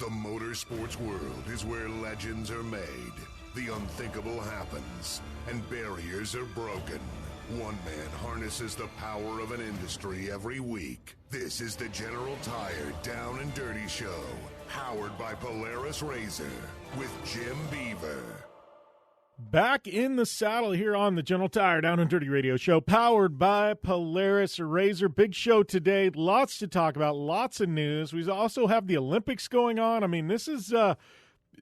The motorsports world is where legends are made, the unthinkable happens, and barriers are broken. One man harnesses the power of an industry every week. This is the General Tire Down and Dirty Show, powered by Polaris RZR, with Jim Beaver. Back in the saddle here on the General Tire Down and Dirty Radio Show, powered by Polaris RZR. Big show today, lots to talk about, lots of news. We also have the Olympics going on. I mean, this is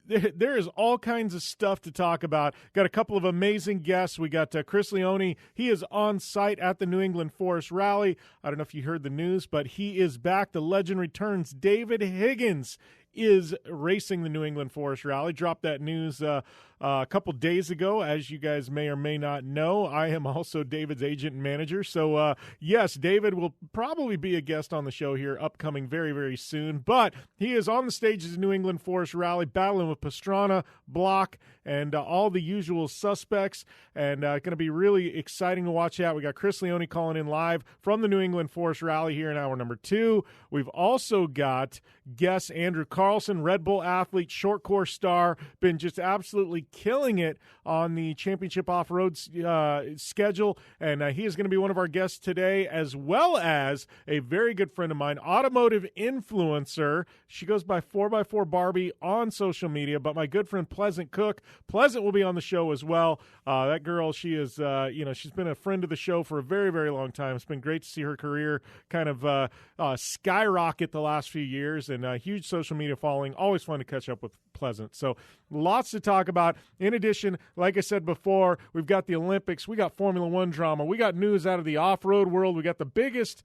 there is all kinds of stuff to talk about. Got a couple of amazing guests. We got Chris Leone. He is on site at the New England Forest Rally. I don't know if you heard the news, but he is back. The legend returns. David Higgins is racing the New England Forest Rally. Dropped that news a couple days ago, as you guys may or may not know. I am also David's agent and manager. So, yes, David will probably be a guest on the show here upcoming very, very soon. But he is on the stages of New England Forest Rally, battling with Pastrana, Block, and all the usual suspects. And going to be really exciting to watch that. We got Chris Leone calling in live from the New England Forest Rally here in hour number 2. We've also got guest Andrew Carlson, Red Bull athlete, short course star, been just absolutely killing it on the championship off-road schedule, and he is going to be one of our guests today, as well as a very good friend of mine, automotive influencer. She goes by 4x4 Barbie on social media, but my good friend Pleasant Cook. Pleasant will be on the show as well. That girl, she is, she's been a friend of the show for a very, very long time. It's been great to see her career kind of skyrocket the last few years, and a huge social media following. Always fun to catch up with Pleasant. So lots to talk about. In addition, like I said before, we've got the Olympics. We got Formula One drama. We got news out of the off-road world. We got the biggest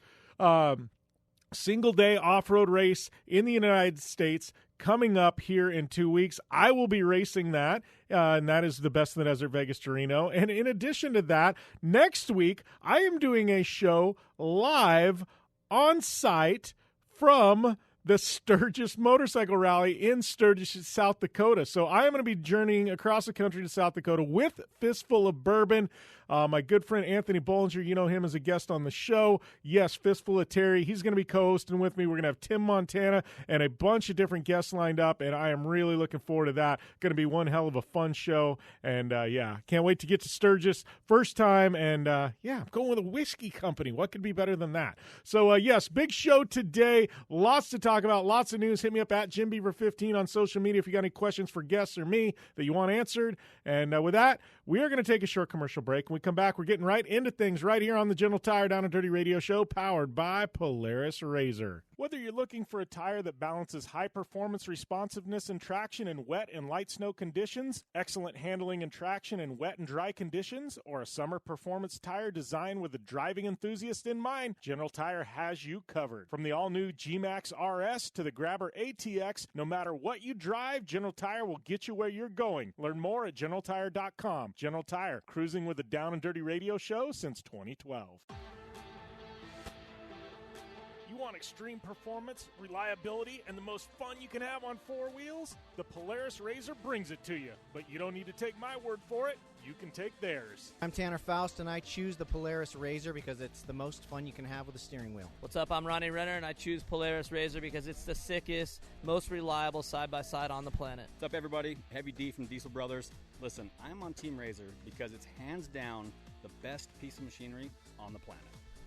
single-day off-road race in the United States coming up here in 2 weeks. I will be racing that, and that is the Best in the Desert Vegas to Reno. And in addition to that, next week, I am doing a show live on site from the Sturgis Motorcycle Rally in Sturgis, South Dakota. So I am going to be journeying across the country to South Dakota with Fistful of Bourbon. My good friend Anthony Bollinger, you know him as a guest on the show. Yes, Fistful of Terry. He's going to be co-hosting with me. We're going to have Tim Montana and a bunch of different guests lined up, and I am really looking forward to that. Going to be one hell of a fun show, and can't wait to get to Sturgis. First time, and I'm going with a whiskey company. What could be better than that? So, yes, big show today. Lots to talk about, lots of news. Hit me up at JimBeaver15 on social media if you got any questions for guests or me that you want answered. And with that, we are going to take a short commercial break. When we come back, we're getting right into things right here on the General Tire Down and Dirty Radio Show, powered by Polaris RZR. Whether you're looking for a tire that balances high performance responsiveness and traction in wet and light snow conditions, excellent handling and traction in wet and dry conditions, or a summer performance tire designed with the driving enthusiast in mind, General Tire has you covered. From the all-new G-Max RS to the Grabber ATX, no matter what you drive, General Tire will get you where you're going. Learn more at GeneralTire.com. General Tire, cruising with the Down and Dirty Radio Show since 2012. You want extreme performance, reliability, and the most fun you can have on four wheels? The Polaris RZR brings it to you. But you don't need to take my word for it. You can take theirs. I'm Tanner Faust, and I choose the Polaris RZR because it's the most fun you can have with a steering wheel. What's up? I'm Ronnie Renner, and I choose Polaris RZR because it's the sickest, most reliable side-by-side on the planet. What's up, everybody? Heavy D from Diesel Brothers. Listen, I'm on Team RZR because it's hands down the best piece of machinery on the planet.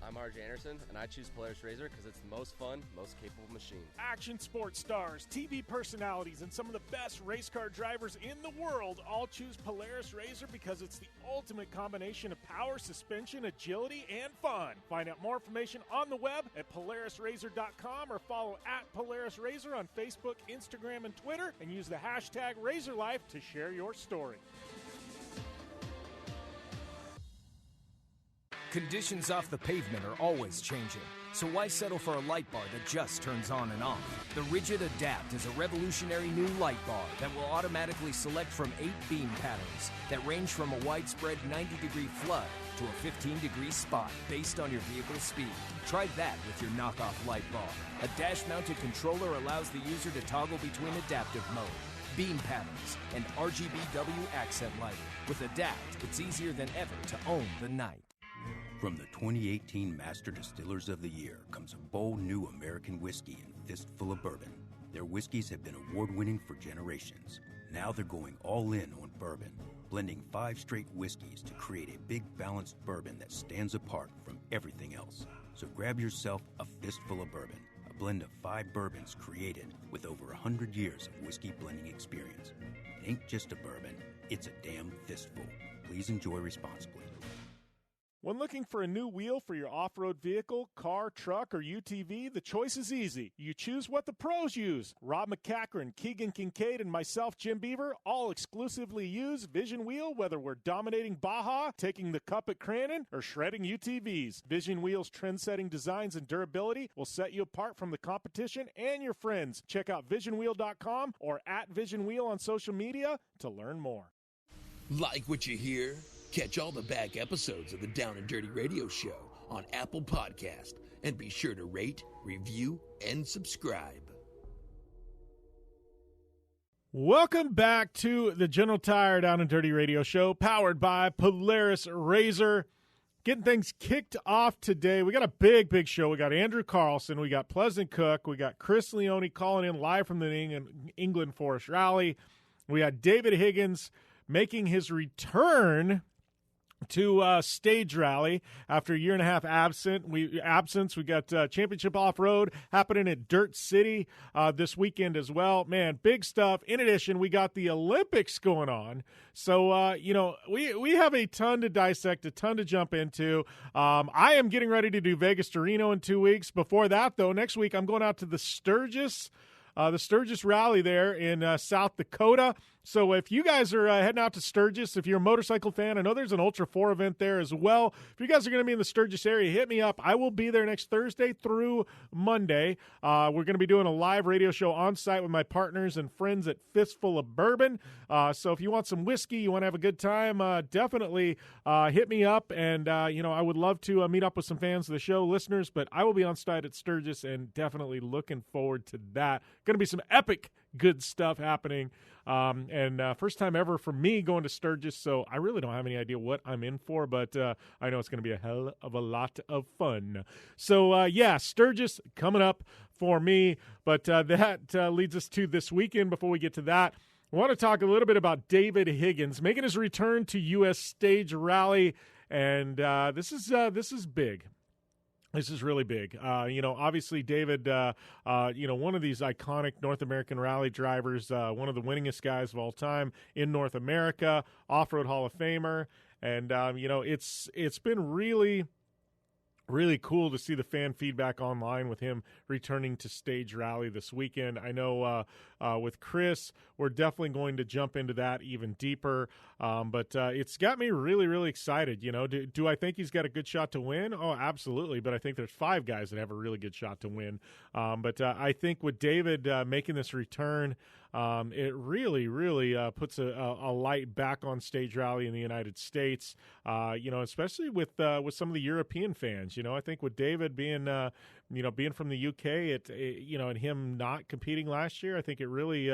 I'm RJ Anderson, and I choose Polaris RZR because it's the most fun, most capable machine. Action sports stars, TV personalities, and some of the best race car drivers in the world all choose Polaris RZR because it's the ultimate combination of power, suspension, agility, and fun. Find out more information on the web at PolarisRZR.com or follow at Polaris RZR on Facebook, Instagram, and Twitter, and use the hashtag RazorLife to share your story. Conditions off the pavement are always changing, so why settle for a light bar that just turns on and off? The Rigid Adapt is a revolutionary new light bar that will automatically select from 8 beam patterns that range from a widespread 90-degree flood to a 15-degree spot based on your vehicle's speed. Try that with your knockoff light bar. A dash-mounted controller allows the user to toggle between adaptive mode, beam patterns, and RGBW accent lighting. With Adapt, it's easier than ever to own the night. From the 2018 Master Distillers of the Year comes a bold new American whiskey and fistful of bourbon. Their whiskeys have been award-winning for generations. Now they're going all in on bourbon, blending 5 straight whiskeys to create a big balanced bourbon that stands apart from everything else. So grab yourself a fistful of bourbon, a blend of 5 bourbons created with over 100 years of whiskey blending experience. It ain't just a bourbon, it's a damn fistful. Please enjoy responsibly. When looking for a new wheel for your off-road vehicle, car, truck, or UTV, the choice is easy. You choose what the pros use. Rob McCachran, Keegan Kincaid, and myself, Jim Beaver, all exclusively use Vision Wheel, whether we're dominating Baja, taking the cup at Crandon, or shredding UTVs. Vision Wheel's trend-setting designs and durability will set you apart from the competition and your friends. Check out visionwheel.com or @VisionWheel on social media to learn more. Like what you hear? Catch all the back episodes of the Down and Dirty Radio Show on Apple Podcast, and be sure to rate, review, and subscribe. Welcome back to the General Tire Down and Dirty Radio Show, powered by Polaris RZR. Getting things kicked off today. We got a big show. We got Andrew Carlson. We got Pleasant Cook. We got Chris Leone calling in live from the England Forest Rally. We got David Higgins making his return to Stage Rally after a year and a half absence. We got Championship Off-Road happening at Dirt City this weekend as well. Man, big stuff. In addition, we got the Olympics going on. So, we have a ton to dissect, a ton to jump into. I am getting ready to do Vegas to Reno in 2 weeks. Before that, though, next week I'm going out to the Sturgis Rally there in South Dakota. So if you guys are heading out to Sturgis, if you're a motorcycle fan, I know there's an Ultra 4 event there as well. If you guys are going to be in the Sturgis area, hit me up. I will be there next Thursday through Monday. We're going to be doing a live radio show on site with my partners and friends at Fistful of Bourbon. So if you want some whiskey, you want to have a good time, definitely hit me up. And, I would love to meet up with some fans of the show, listeners, but I will be on site at Sturgis and definitely looking forward to that. Going to be some epic good stuff happening. And first time ever for me going to Sturgis, so I really don't have any idea what I'm in for, but I know it's going to be a hell of a lot of fun. So, Sturgis coming up for me, but that leads us to this weekend. Before we get to that, I want to talk a little bit about David Higgins making his return to U.S. Stage Rally, and this is big. This is really big. Obviously, David, one of these iconic North American rally drivers, one of the winningest guys of all time in North America, Off-Road Hall of Famer. And, it's been really cool to see the fan feedback online with him returning to Stage Rally this weekend. I know with Chris, we're definitely going to jump into that even deeper. But it's got me really excited. Do I think he's got a good shot to win? Oh, absolutely. But I think there's 5 guys that have a really good shot to win. But I think with David making this return, it really puts a light back on Stage Rally in the United States, especially with some of the European fans. I think with David being from the UK, and him not competing last year, I think it really,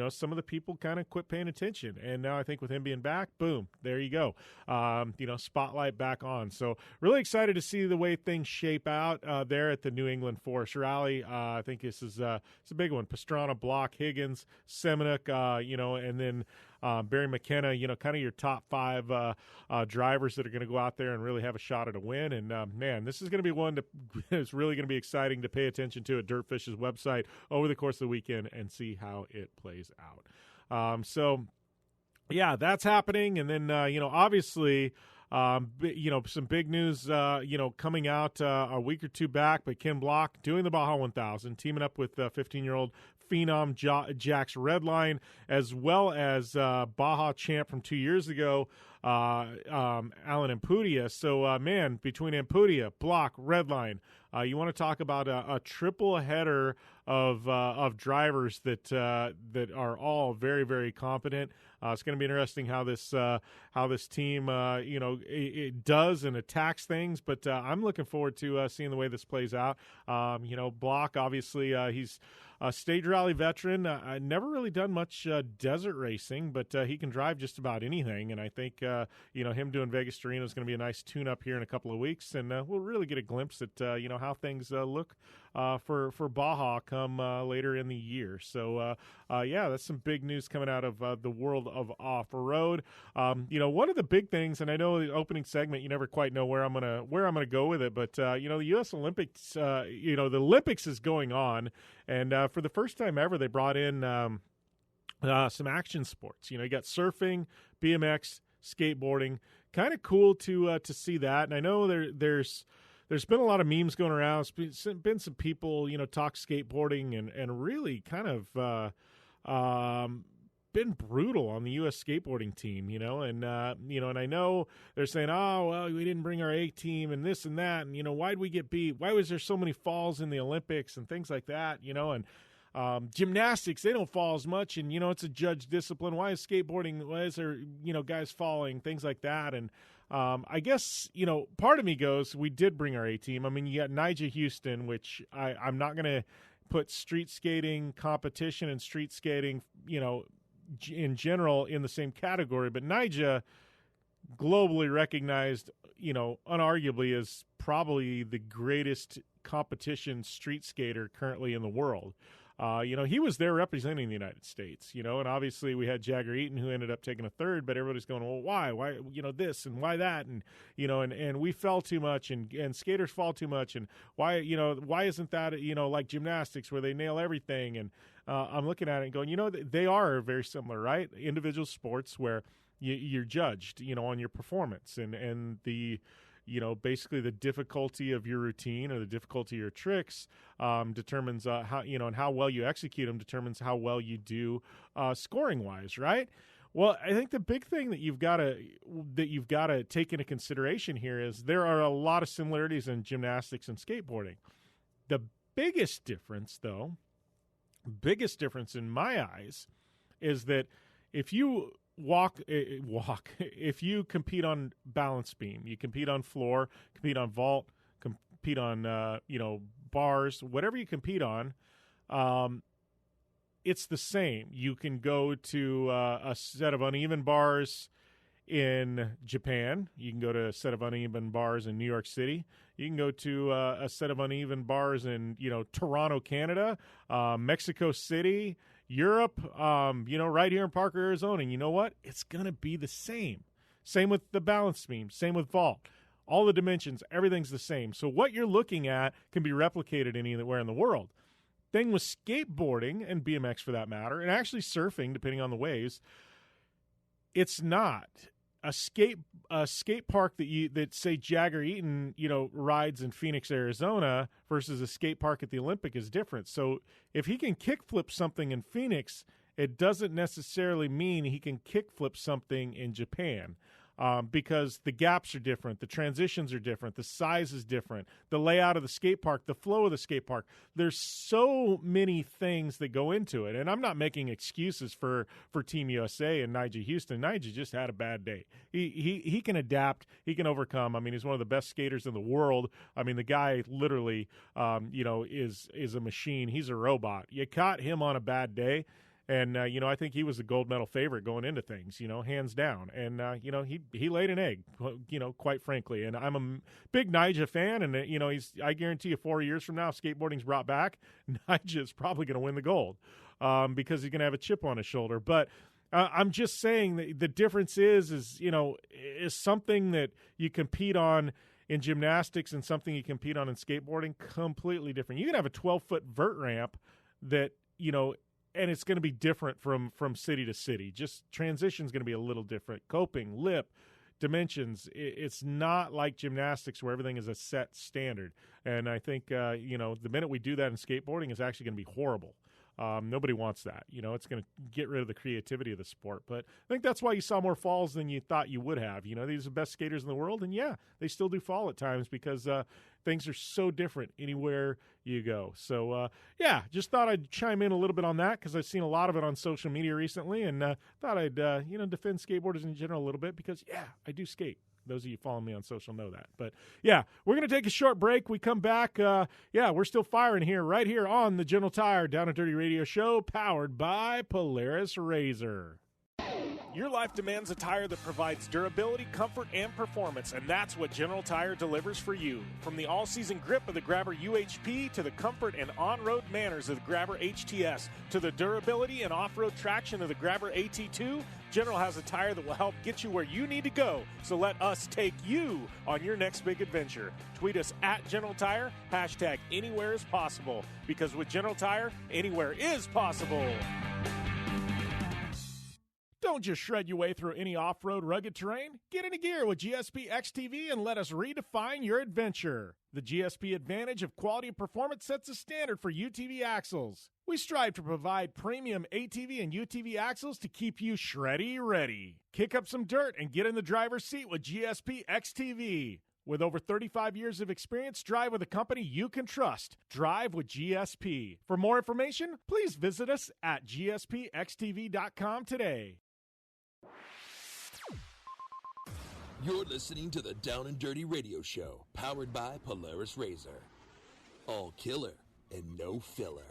some of the people kind of quit paying attention. And now I think with him being back, boom, there you go. Spotlight back on. So really excited to see the way things shape out there at the New England Forest Rally. I think this is it's a big one. Pastrana, Block, Higgins, Semenuk, and then Barry McKenna, kind of your top 5 drivers that are going to go out there and really have a shot at a win. And, man, this is going to be one that is really going to be exciting to pay attention to at Dirtfish's website over the course of the weekend and see how it plays out. That's happening. And then, obviously, some big news, coming out a week or 2 back, but Ken Block doing the Baja 1000, teaming up with 15-year-old phenom Jax Redline, as well as Baja champ from 2 years ago, Alan Ampudia. So, between Ampudia, Block, Redline, you want to talk about a triple header of drivers that are all very competent. It's going to be interesting how this team it does and attacks things, but I'm looking forward to seeing the way this plays out. Block, obviously, he's a Stage Rally veteran. Never really done much desert racing, but he can drive just about anything. And I think him doing Vegas to Reno is going to be a nice tune-up here in a couple of weeks, and we'll really get a glimpse at how things look for Baja come later in the year. So that's some big news coming out of the world of off-road. One of the big things, and I know the opening segment you never quite know where I'm gonna go with it, but the U.S. Olympics, the Olympics is going on, and for the first time ever, they brought in some action sports. You got surfing, BMX, skateboarding. Kind of cool to see that. And I know there's been a lot of memes going around. There's been some people, talk skateboarding and really kind of been brutal on the U.S. skateboarding team, and I know they're saying, oh, well, we didn't bring our A team and this and that. And, why'd we get beat? Why was there so many falls in the Olympics and things like that, and gymnastics, they don't fall as much, and it's a judge discipline. Why is skateboarding? Why is there guys falling? Things like that. And I guess part of me goes, we did bring our A team. I mean, you got Nyjah Houston, which I'm not going to put street skating competition and street skating in general in the same category, but Nyjah, globally recognized, unarguably as probably the greatest competition street skater currently in the world. He was there representing the United States, and obviously we had Jagger Eaton who ended up taking a third, but everybody's going, well, why, this and why that? And, and we fell too much and skaters fall too much. And why isn't that, like gymnastics where they nail everything? And I'm looking at it and going, they are very similar, right? Individual sports where you're judged, on your performance and the, basically the difficulty of your routine or the difficulty of your tricks determines how, and how well you execute them determines how well you do scoring wise, right? Well, I think the big thing that you've got to take into consideration here is there are a lot of similarities in gymnastics and skateboarding. The biggest difference in my eyes is that if you if you compete on balance beam, you compete on floor, compete on vault, compete on bars, whatever you compete on, it's the same. You can go to a set of uneven bars in Japan. You can go to a set of uneven bars in New York City. You can go to a set of uneven bars in Toronto, Canada, Mexico City, Europe, right here in Parker, Arizona. And you know what? It's going to be the same. Same with the balance beam. Same with vault. All the dimensions, everything's the same. So what you're looking at can be replicated anywhere in the world. Thing with skateboarding and BMX for that matter, and actually surfing, depending on the waves, it's not. A skate park that say Jagger Eaton, rides in Phoenix, Arizona versus a skate park at the Olympic is different. So if he can kickflip something in Phoenix, it doesn't necessarily mean he can kickflip something in Japan. Because the gaps are different, the transitions are different, the size is different, the layout of the skate park, the flow of the skate park. There's so many things that go into it, and I'm not making excuses for Team USA and Nyjah Houston. Nyjah just had a bad day. He can adapt, he can overcome. I mean, he's one of the best skaters in the world. I mean, the guy literally, is a machine. He's a robot. You caught him on a bad day. And, I think he was the gold medal favorite going into things, hands down. And, he laid an egg, quite frankly. And I'm a big Nyjah fan. And, I guarantee you 4 years from now, skateboarding's brought back, Nyjah's probably going to win the gold because he's going to have a chip on his shoulder. But I'm just saying that the difference is something that you compete on in gymnastics and something you compete on in skateboarding, completely different. You can have a 12-foot vert ramp that, and it's going to be different from city to city. Just transition's going to be a little different. Coping, lip, dimensions. It's not like gymnastics where everything is a set standard. And I think, the minute we do that in skateboarding is actually going to be horrible. Nobody wants that. It's going to get rid of the creativity of the sport. But I think that's why you saw more falls than you thought you would have. These are the best skaters in the world. And, yeah, they still do fall at times because things are so different anywhere you go. So, just thought I'd chime in a little bit on that because I've seen a lot of it on social media recently. And thought I'd, defend skateboarders in general a little bit because, I do skate. Those of you following me on social know that. But, we're going to take a short break. We come back. We're still firing here, right here on the General Tire Down and Dirty Radio Show, powered by Polaris RZR. Your life demands a tire that provides durability, comfort, and performance, and that's what General Tire delivers for you. From the all-season grip of the Grabber UHP to the comfort and on-road manners of the Grabber HTS to the durability and off-road traction of the Grabber AT2, General has a tire that will help get you where you need to go. So let us take you on your next big adventure. Tweet us at General Tire, hashtag anywhere is possible, because with General Tire, anywhere is possible. Don't just shred your way through any off-road rugged terrain. Get into gear with GSP XTV and let us redefine your adventure. The GSP advantage of quality and performance sets a standard for UTV axles. We strive to provide premium ATV and UTV axles to keep you shreddy ready. Kick up some dirt and get in the driver's seat with GSP XTV. With over 35 years of experience, drive with a company you can trust. Drive with GSP. For more information, please visit us at gspxtv.com today. You're listening to the Down and Dirty Radio Show, powered by Polaris RZR. All killer and no filler.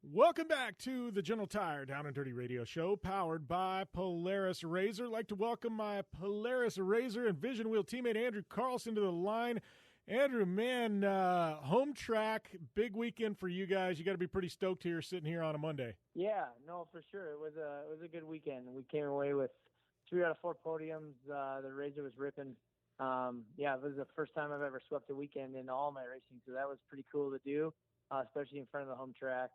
Welcome back to the General Tire Down and Dirty Radio Show, powered by Polaris RZR. I'd like to welcome my Polaris RZR and Vision Wheel teammate Andrew Carlson to the line. Andrew, man, home track, big weekend for you guys. You got to be pretty stoked here, sitting here on a Monday. Yeah, no, for sure. It was a good weekend. We came away with 3 out of 4 podiums. The RZR was ripping. Yeah, it was the first time I've ever swept a weekend in all my racing, so that was pretty cool to do, especially in front of the home track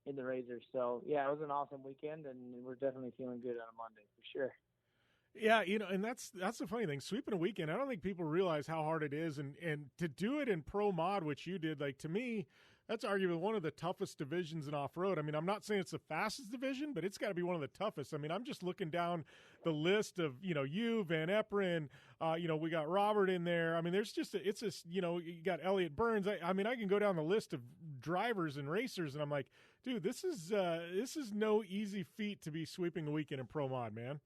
in the RZR. So, yeah, it was an awesome weekend, and we're definitely feeling good on a Monday for sure. Yeah, and that's the funny thing. Sweeping a weekend, I don't think people realize how hard it is, and to do it in pro mod, which you did, like, to me, that's arguably one of the toughest divisions in off-road. I mean, I'm not saying it's the fastest division, but it's got to be one of the toughest. I mean, I'm just looking down the list of, you, Van Eperen, we got Robert in there. I mean, there's just, you got Elliot Burns. I mean, I can go down the list of drivers and racers, and I'm like, dude, this is no easy feat to be sweeping a weekend in pro mod, man.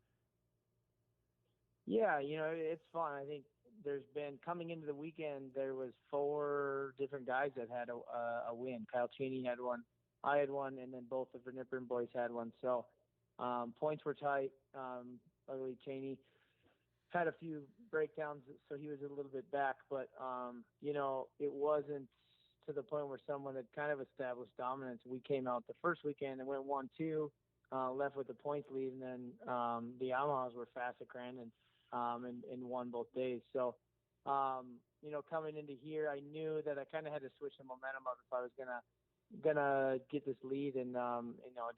Yeah, it's fun. I think there's been, coming into the weekend, there was 4 different guys that had a win. Kyle Cheney had one, I had one, and then both the Van Eperen boys had one. So points were tight. Luckily, Cheney had a few breakdowns, so he was a little bit back. But, it wasn't to the point where someone had kind of established dominance. We came out the first weekend and went 1-2, left with the points lead, and then the Yamahas were fast at Crandon. And won both days. So, coming into here, I knew that I kind of had to switch the momentum up if I was gonna get this lead and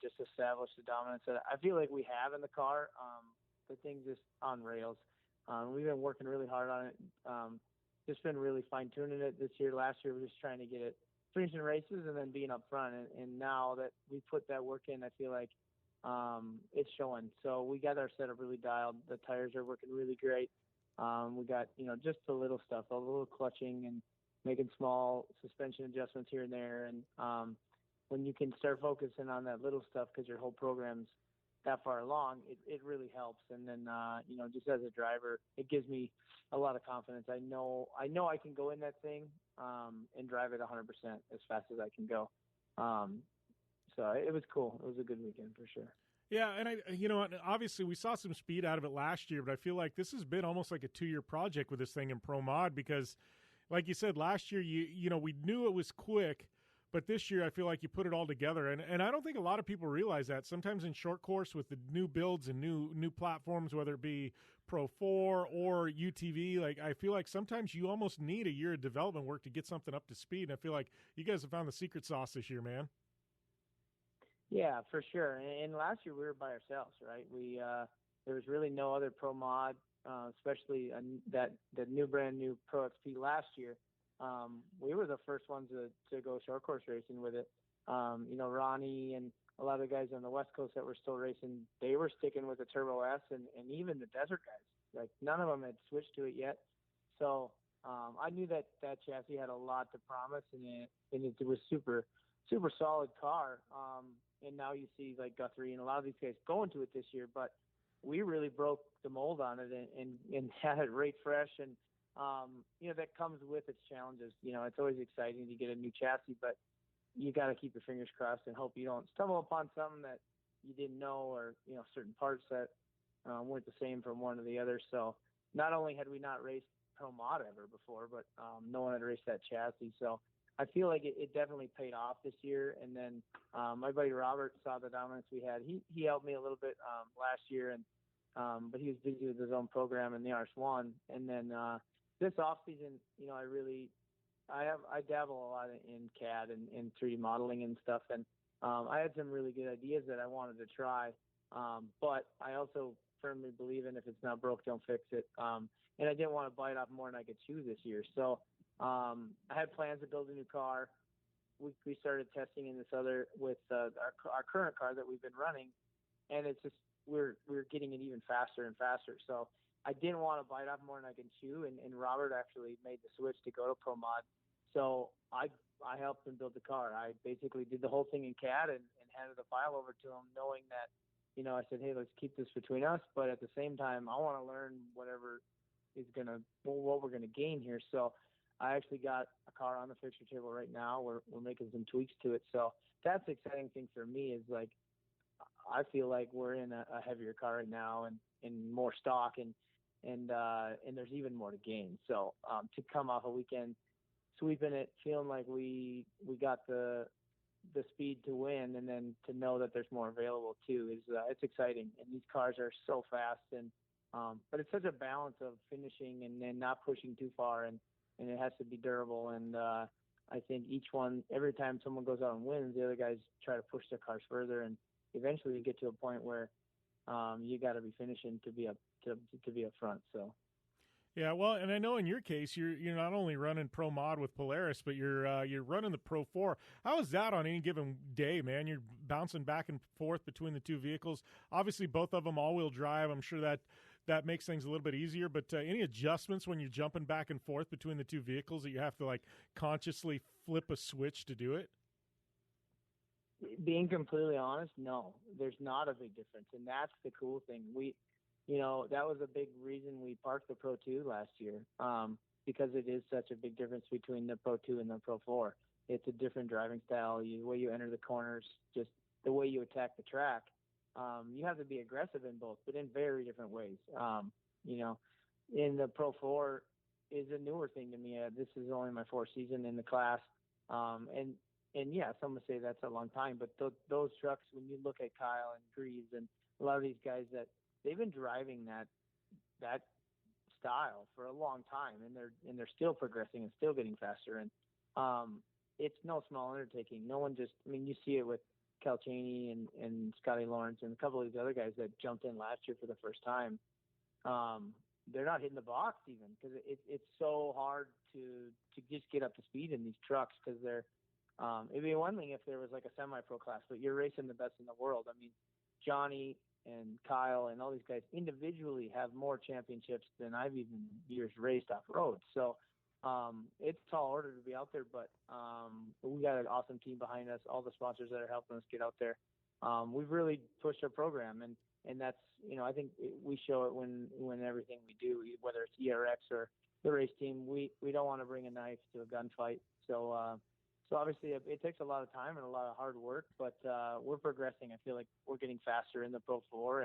just establish the dominance that I feel like we have in the car. The thing's just on rails. We've been working really hard on it. Just been really fine tuning it this year. Last year, we were just trying to get it finishing races and then being up front. And now that we put that work in, I feel like it's showing. So we got our setup really dialed. The tires are working really great. We got, just the little stuff, a little clutching and making small suspension adjustments here and there. And when you can start focusing on that little stuff because your whole program's that far along, it really helps. And then, just as a driver, it gives me a lot of confidence. I know I can go in that thing and drive it 100% as fast as I can go. So it was cool. It was a good weekend for sure. Yeah, and obviously we saw some speed out of it last year, but I feel like this has been almost like a 2-year project with this thing in Pro Mod because, like you said, last year we knew it was quick, but this year I feel like you put it all together, and I don't think a lot of people realize that. Sometimes in short course with the new builds and new platforms, whether it be Pro 4 or UTV, like I feel like sometimes you almost need a year of development work to get something up to speed, and I feel like you guys have found the secret sauce this year, man. Yeah, for sure. And last year we were by ourselves, right? We there was really no other pro mod, especially the brand new Pro XP last year. We were the first ones to go short course racing with it. Ronnie and a lot of the guys on the West Coast that were still racing, they were sticking with the Turbo S, and even the Desert guys, like none of them had switched to it yet. So I knew that chassis had a lot to promise, and it was super solid car. And now you see like Guthrie and a lot of these guys going to it this year, but we really broke the mold on it and had it right fresh. And, that comes with its challenges. It's always exciting to get a new chassis, but you got to keep your fingers crossed and hope you don't stumble upon something that you didn't know, or certain parts that weren't the same from one to the other. So not only had we not raced Pro Mod ever before, but no one had raced that chassis. So I feel like it definitely paid off this year. And then my buddy Robert saw the dominance we had. He helped me a little bit last year, and but he was busy with his own program in the RS1. And then this off season, I dabble a lot in CAD and 3D modeling and stuff, and I had some really good ideas that I wanted to try. But I also firmly believe in, if it's not broke, don't fix it. And I didn't want to bite off more than I could chew this year. So I had plans to build a new car. We started testing in this other with our current car that we've been running, and it's just we're getting it even faster and faster. So I didn't want to bite off more than I can chew, and Robert actually made the switch to go to Pro Mod. So I helped him build the car. I basically did the whole thing in CAD and handed the file over to him, knowing that, I said, hey, let's keep this between us, but at the same time, I want to learn whatever is what we're gonna gain here. So I actually got a car on the fixture table right now. We're making some tweaks to it. So that's the exciting thing for me, is like, I feel like we're in a heavier car right now and more stock, and there's even more to gain. So to come off a weekend sweeping it, feeling like we got the speed to win, and then to know that there's more available too, is it's exciting. And these cars are so fast, and but it's such a balance of finishing and then not pushing too far, and it has to be durable. And I think every time someone goes out and wins, the other guys try to push their cars further, and eventually you get to a point where you got to be finishing to be up front. So. Yeah, well, and I know in your case, you're not only running Pro Mod with Polaris, but you're running the Pro 4. How is that on any given day, man? You're bouncing back and forth between the two vehicles. Obviously, both of them all-wheel drive. I'm sure that makes things a little bit easier. But any adjustments when you're jumping back and forth between the two vehicles that you have to like consciously flip a switch to do it? Being completely honest, no, there's not a big difference, and that's the cool thing. That was a big reason we parked the Pro 2 last year, because it is such a big difference between the Pro 2 and the Pro 4. It's a different driving style, the way you enter the corners, just the way you attack the track. You have to be aggressive in both, but in very different ways. In the Pro 4 is a newer thing to me. This is only my fourth season in the class. And yeah, some would say that's a long time, but those trucks, when you look at Kyle and Greaves and a lot of these guys, that they've been driving that style for a long time, and they're still progressing and still getting faster. And it's no small undertaking. No one you see it with Cal Chaney and Scotty Lawrence and a couple of these other guys that jumped in last year for the first time. They're not hitting the box even, because it's so hard to just get up to speed in these trucks, because they're it'd be one thing if there was like a semi-pro class, but you're racing the best in the world. I mean, Johnny and Kyle and all these guys individually have more championships than I've even years raced off road. So it's a tall order to be out there, but we got an awesome team behind us, all the sponsors that are helping us get out there. We've really pushed our program, and that's, I think we show it when everything we do, whether it's ERX or the race team, we don't want to bring a knife to a gunfight. So obviously it takes a lot of time and a lot of hard work, but we're progressing. I feel like we're getting faster in the Pro 4,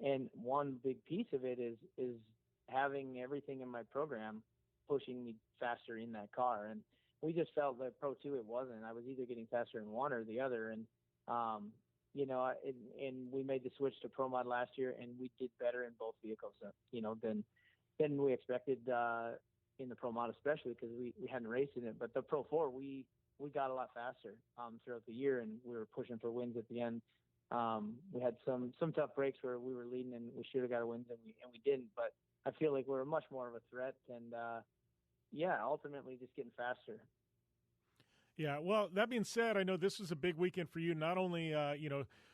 and one big piece of it is having everything in my program pushing me faster in that car. And we just felt that Pro 2 it wasn't. I was either getting faster in one or the other, and and we made the switch to Pro Mod last year, and we did better in both vehicles, than we expected in the Pro Mod, especially because we hadn't raced in it. But the Pro 4 we got a lot faster throughout the year, and we were pushing for wins at the end. We had some tough breaks where we were leading and we should have got a win, and we didn't. But I feel like we're much more of a threat, and ultimately just getting faster. Yeah, well, that being said, I know this was a big weekend for you, not only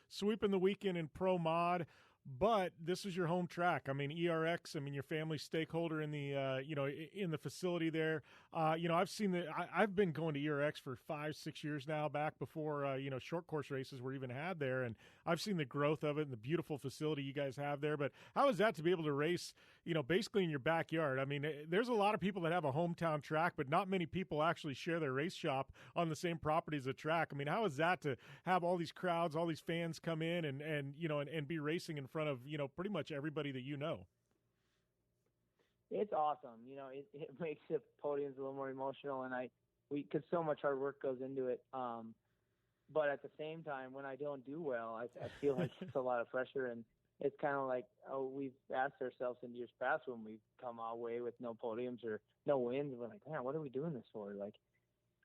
sweeping the weekend in Pro Mod, but this is your home track. I mean, ERX, your family stakeholder in the, in the facility there. I've been going to ERX for 5-6 years now, back before, short course races were even had there. And I've seen the growth of it and the beautiful facility you guys have there. But how is that to be able to race, basically in your backyard. I mean, there's a lot of people that have a hometown track, but not many people actually share their race shop on the same property as a track. I mean, how is that to have all these crowds, all these fans come in and be racing in front of, pretty much everybody that you know? It's awesome. It makes the podiums a little more emotional, and because so much hard work goes into it. But at the same time, when I don't do well, I feel like it's a lot of pressure, and it's kind of like, we've asked ourselves in years past when we've come our way with no podiums or no wins, we're like, man, what are we doing this for? Like,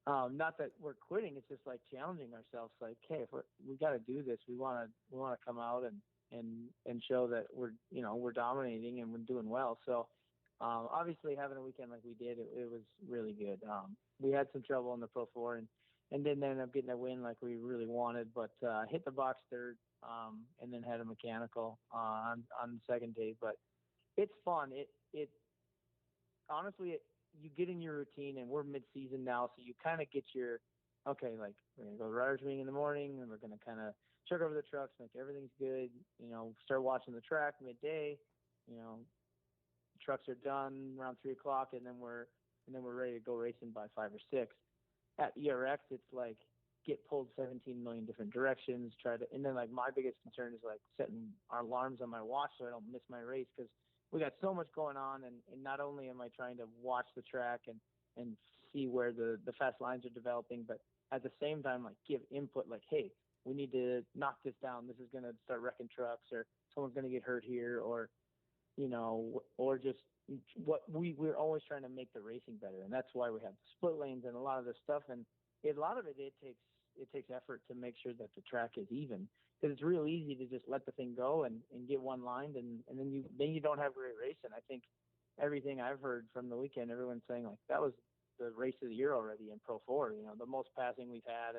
not that we're quitting, it's just like challenging ourselves. Like, hey, if we got to do this, we want to come out and show that we're dominating and we're doing well. So, obviously having a weekend like we did, it was really good. We had some trouble in the Pro 4 and didn't end up getting a win like we really wanted, but hit the box third, and then had a mechanical on the second day. But it's fun. It honestly, you get in your routine, and we're mid-season now, so you kind of get okay, like we're going to go to Riders meeting in the morning, and we're going to kind of check over the trucks, make everything's good, start watching the track midday, trucks are done around 3 o'clock, and then we're ready to go racing by 5 or 6. At ERX, it's like get pulled 17 million different directions, and then like my biggest concern is like setting our alarms on my watch so I don't miss my race, because we got so much going on, and not only am I trying to watch the track and see where the fast lines are developing, but at the same time, like give input, like, hey, we need to knock this down. This is going to start wrecking trucks, or someone's going to get hurt here, or just what we're always trying to make the racing better. And that's why we have the split lanes and a lot of this stuff. And a lot of it takes effort to make sure that the track is even, because it's real easy to just let the thing go and get one lined, and then you don't have great racing. I think everything I've heard from the weekend, everyone's saying like that was the race of the year already in Pro 4, the most passing we've had,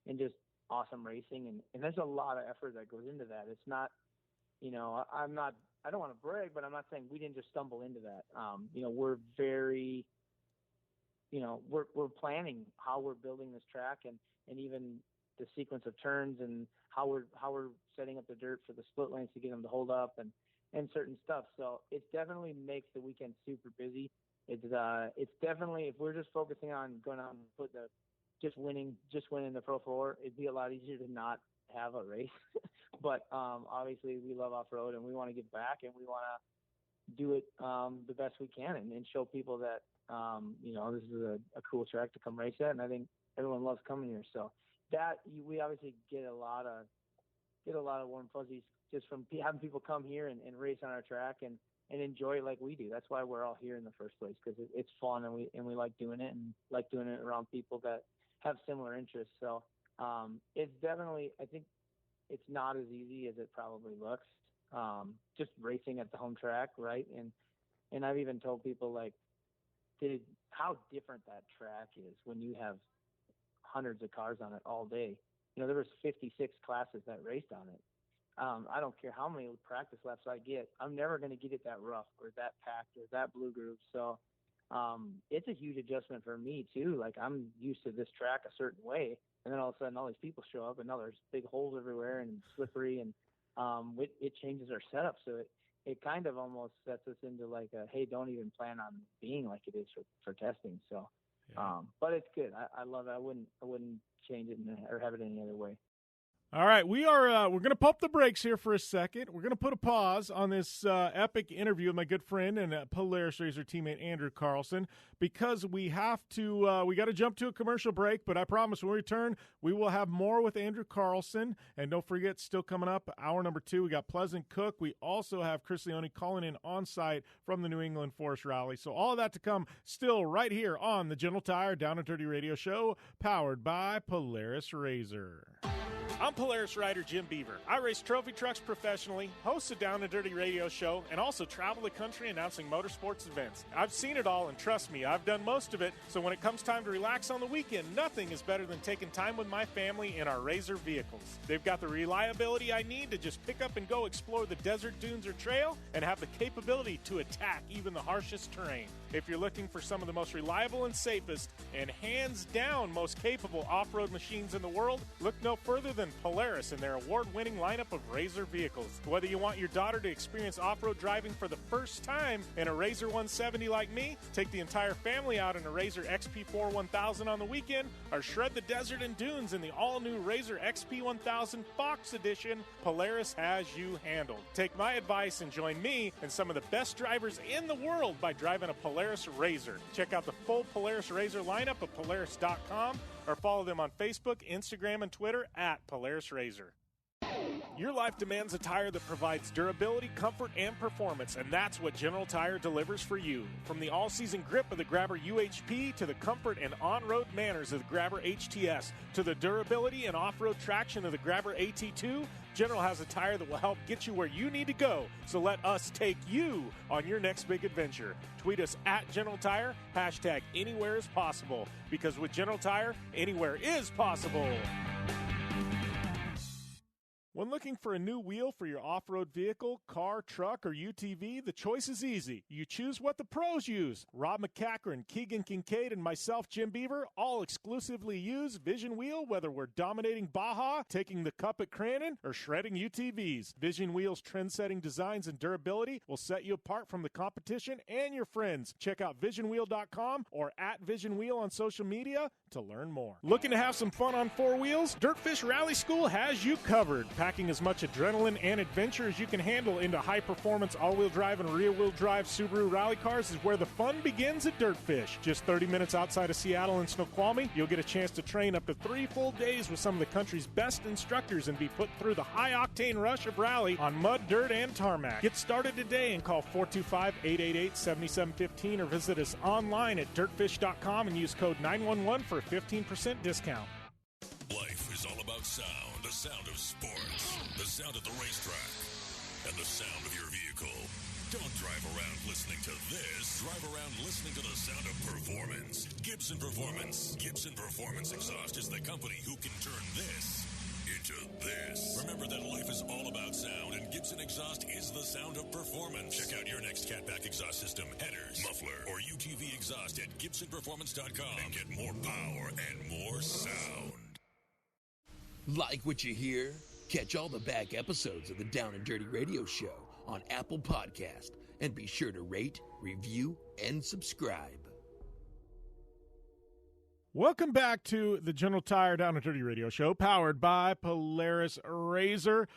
and just awesome racing. And there's a lot of effort that goes into that. It's not, I don't want to brag, but I'm not saying we didn't just stumble into that. We're very, we're planning how we're building this track, and even the sequence of turns, and how we're setting up the dirt for the split lanes to get them to hold up, and certain stuff. So it definitely makes the weekend super busy. It's definitely, if we're just focusing on going out and just winning the Pro 4, it'd be a lot easier to not have a race. But obviously we love off-road, and we want to get back, and we want to do it the best we can, and show people that this is a cool track to come race at, and I think everyone loves coming here. So that we obviously get a lot of warm fuzzies just from having people come here and race on our track and enjoy it like we do. That's why we're all here in the first place, because it's fun, and we like doing it, and like doing it around people that have similar interests. So it's definitely, I think it's not as easy as it probably looks, just racing at the home track, right? And I've even told people, like, how different that track is when you have hundreds of cars on it all day. There was 56 classes that raced on it. I don't care how many practice laps I get, I'm never going to get it that rough or that packed or that blue groove. So it's a huge adjustment for me too. Like, I'm used to this track a certain way, and then all of a sudden all these people show up, and now there's big holes everywhere and slippery, and it changes our setup. So it kind of almost sets us into like hey, don't even plan on being like it is for testing. So, yeah. But it's good. I love it. I wouldn't change it or have it any other way. All right, we're going to pump the brakes here for a second. We're going to put a pause on this epic interview with my good friend and Polaris RZR teammate Andrew Carlson, because we got to jump to a commercial break, but I promise when we return, we will have more with Andrew Carlson. And don't forget, still coming up, hour number 2, we got Pleasant Cook. We also have Chris Leone calling in on site from the New England Forest Rally. So all of that to come still right here on the General Tire Down and Dirty Radio Show, powered by Polaris RZR. I'm Polaris rider Jim Beaver. I race trophy trucks professionally, host a Down and Dirty radio show, and also travel the country announcing motorsports events. I've seen it all, and trust me, I've done most of it, so when it comes time to relax on the weekend, nothing is better than taking time with my family in our RZR vehicles. They've got the reliability I need to just pick up and go explore the desert, dunes, or trail, and have the capability to attack even the harshest terrain. If you're looking for some of the most reliable and safest and hands down most capable off-road machines in the world, look no further than Polaris and their award-winning lineup of RZR vehicles. Whether you want your daughter to experience off-road driving for the first time in a RZR 170 like me, take the entire family out in a RZR XP4 1000 on the weekend, or shred the desert and dunes in the all-new RZR XP 1000 Fox Edition, Polaris has you handled. Take my advice and join me and some of the best drivers in the world by driving a Polaris RZR. Check out the full Polaris RZR lineup at Polaris.com or follow them on Facebook, Instagram, and Twitter at Polaris RZR. Your life demands a tire that provides durability, comfort, and performance, and that's what General Tire delivers for you. From the all-season grip of the Grabber UHP to the comfort and on-road manners of the Grabber HTS to the durability and off-road traction of the Grabber AT2, General has a tire that will help get you where you need to go. So let us take you on your next big adventure. Tweet us at General Tire, hashtag anywhere is possible, because with General Tire, anywhere is possible. When looking for a new wheel for your off-road vehicle, car, truck, or UTV, the choice is easy. You choose what the pros use. Rob McCachran, Keegan Kincaid, and myself, Jim Beaver, all exclusively use Vision Wheel, whether we're dominating Baja, taking the cup at Crandon, or shredding UTVs. Vision Wheel's trend-setting designs and durability will set you apart from the competition and your friends. Check out visionwheel.com or at Vision Wheel on social media to learn more. Looking to have some fun on four wheels? Dirtfish Rally School has you covered. Packing as much adrenaline and adventure as you can handle into high-performance all-wheel drive and rear-wheel drive Subaru rally cars is where the fun begins at Dirtfish. Just 30 minutes outside of Seattle in Snoqualmie, you'll get a chance to train up to 3 full days with some of the country's best instructors and be put through the high-octane rush of rally on mud, dirt, and tarmac. Get started today and call 425-888-7715 or visit us online at dirtfish.com and use code 911 for a 15% discount. Life is all about sound, the sound of sports, the sound of the racetrack, and the sound of your vehicle. Don't drive around listening to this. Drive around listening to the sound of performance. Gibson Performance. Gibson Performance Exhaust is the company who can turn this into this. Remember that life is all about sound, and Gibson Exhaust is the sound of performance. Check out your next catback exhaust system, headers, muffler, or UTV exhaust at GibsonPerformance.com and get more power and more sound. Like what you hear? Catch all the back episodes of the Down and Dirty Radio Show on Apple Podcast, and be sure to rate, review, and subscribe. Welcome back to the General Tire Down and Dirty Radio Show, powered by Polaris RZR.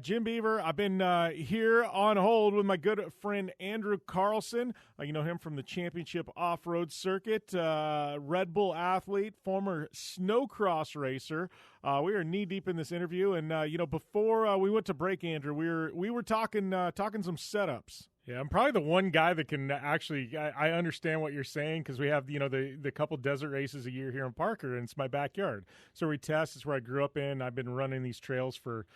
Jim Beaver, I've been here on hold with my good friend Andrew Carlson. You know him from the championship off-road circuit, Red Bull athlete, former snowcross racer. We are knee-deep in this interview, and before we went to break, Andrew, we were talking some setups. Yeah, I'm probably the one guy that can actually, I understand what you're saying, because we have, the couple desert races a year here in Parker, and it's my backyard. So we test. It's where I grew up in. I've been running these trails for,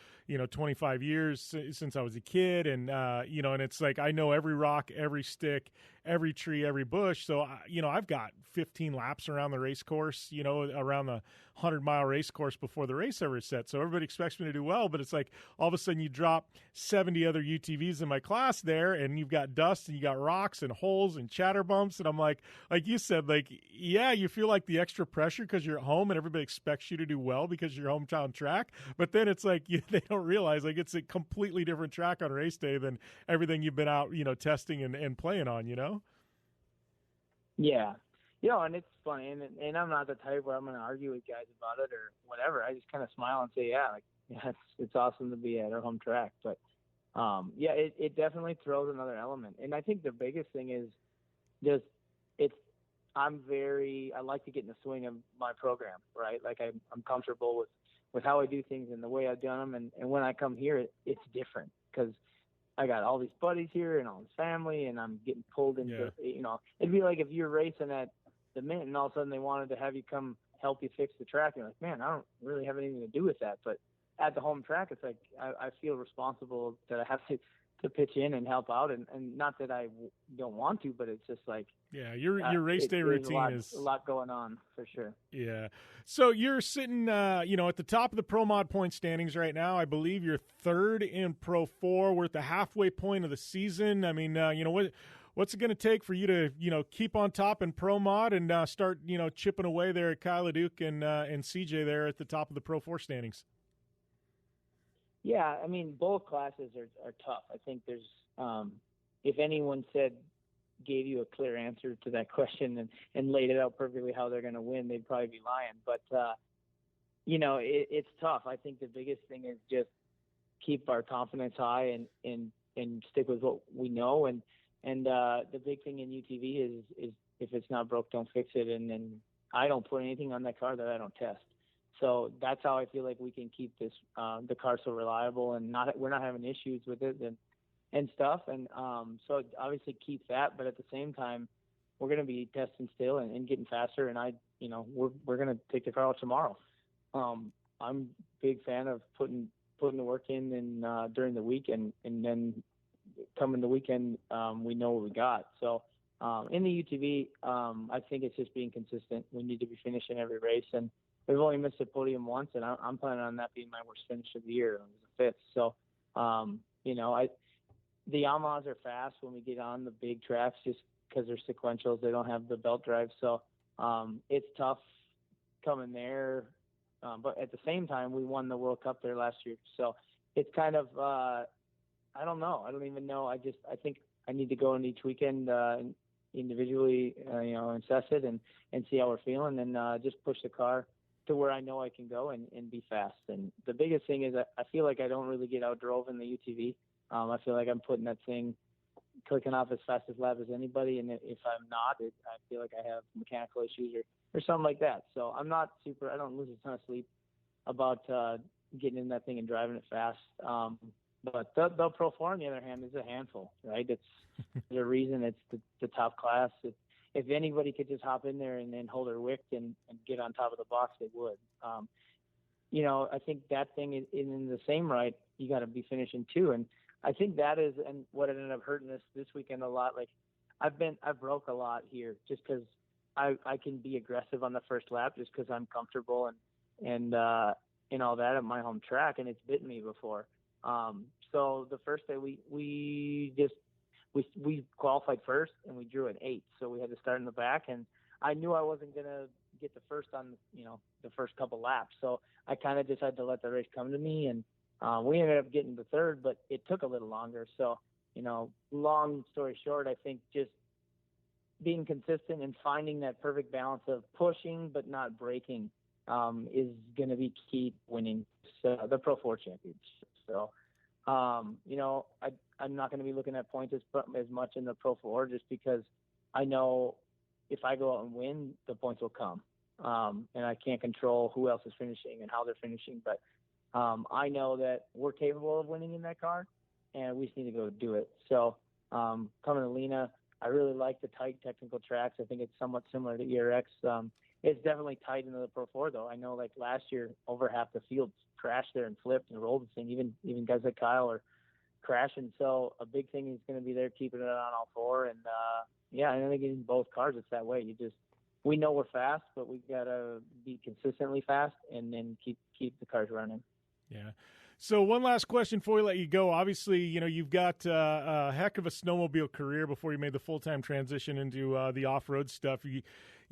25 years since I was a kid. And, and it's like I know every rock, every stick, every tree, every bush. So, I've got 15 laps around the race course, around the 100-mile race course before the race ever is set. So everybody expects me to do well, but it's like all of a sudden you drop 70 other UTVs in my class there, and you've got dust and you got rocks and holes and chatter bumps. And I'm like you said, yeah, you feel like the extra pressure because you're at home and everybody expects you to do well because you're hometown track. But then it's like they don't realize it's a completely different track on race day than everything you've been out, testing and playing on, Yeah. And it's funny, and I'm not the type where I'm going to argue with guys about it or whatever. I just kind of smile and say, it's awesome to be at our home track. But, it definitely throws another element. And I think the biggest thing is just I like to get in the swing of my program, right? Like I'm comfortable with how I do things and the way I've done them. And when I come here, it's different because I got all these buddies here and all this family, and I'm getting pulled into, it'd be like if you're racing at the Mint and all of a sudden they wanted to have you come help you fix the track. You're like, man, I don't really have anything to do with that. But at the home track, it's like I feel responsible that I have to pitch in and help out. And not that I don't want to, but it's just like, yeah, your race day routine is a lot going on for sure. Yeah. So you're sitting, at the top of the Pro Mod point standings right now. I believe you're third in Pro 4. We're at the halfway point of the season. I mean, what What's it going to take for you to, keep on top in Pro Mod and start, chipping away there at Kyle Duke and CJ there at the top of the Pro 4 standings? Yeah, I mean, both classes are tough. I think there's, if anyone gave you a clear answer to that question and laid it out perfectly how they're going to win, they'd probably be lying. But, it's tough. I think the biggest thing is just keep our confidence high and stick with what we know. And the big thing in UTV is if it's not broke, don't fix it. And then I don't put anything on that car that I don't test. So that's how I feel like we can keep this the car so reliable and we're not having issues with it and stuff. And so obviously keep that, but at the same time, we're going to be testing still and getting faster. And we're going to take the car out tomorrow. I'm a big fan of putting the work in and during the week and then coming the weekend, we know what we got. So in the UTV, I think it's just being consistent. We need to be finishing every race, and we've only missed a podium once, and I'm planning on that being my worst finish of the year. It was the 5th. So, the Yamahas are fast when we get on the big tracks just because they're sequentials. They don't have the belt drive. So it's tough coming there. But at the same time, we won the World Cup there last year. So it's kind of, I don't know. I don't even know. I think I need to go in each weekend individually, assess it and see how we're feeling and just push the car to where I know I can go and be fast. And the biggest thing is I feel like I don't really get outdrove in the UTV. I feel like I'm putting that thing clicking off as fast as lap as anybody. And if I'm not, I feel like I have mechanical issues or something like that. So I don't lose a ton of sleep about getting in that thing and driving it fast. But the Pro 4, on the other hand, is a handful, right? There's a reason it's the top class. If anybody could just hop in there and then hold their wick and get on top of the box, they would. I think that thing is in the same right. You got to be finishing too. And I think that is, and what ended up hurting this weekend a lot. Like I broke a lot here just because I can be aggressive on the first lap just because I'm comfortable and all that at my home track, and it's bitten me before. So the first day we qualified first and we drew an 8. So we had to start in the back, and I knew I wasn't going to get the first on, the first couple laps. So I kind of just had to let the race come to me, and we ended up getting the 3rd, but it took a little longer. So, long story short, I think just being consistent and finding that perfect balance of pushing but not breaking is going to be key to winning the Pro 4 championship. So, I'm not going to be looking at points as much in the Pro 4 just because I know if I go out and win, the points will come. And I can't control who else is finishing and how they're finishing. But I know that we're capable of winning in that car, and we just need to go do it. So coming to Leone, I really like the tight technical tracks. I think it's somewhat similar to ERX. It's definitely tight into the Pro 4, though. I know, like last year, over half the field crashed there and flipped and rolled the thing. Even guys like Kyle are crashing. So a big thing is going to be there keeping it on all 4. And I think in both cars it's that way. We know we're fast, but we gotta be consistently fast and then keep the cars running. Yeah. So one last question before we let you go. Obviously, you've got a heck of a snowmobile career before you made the full-time transition into the off-road stuff.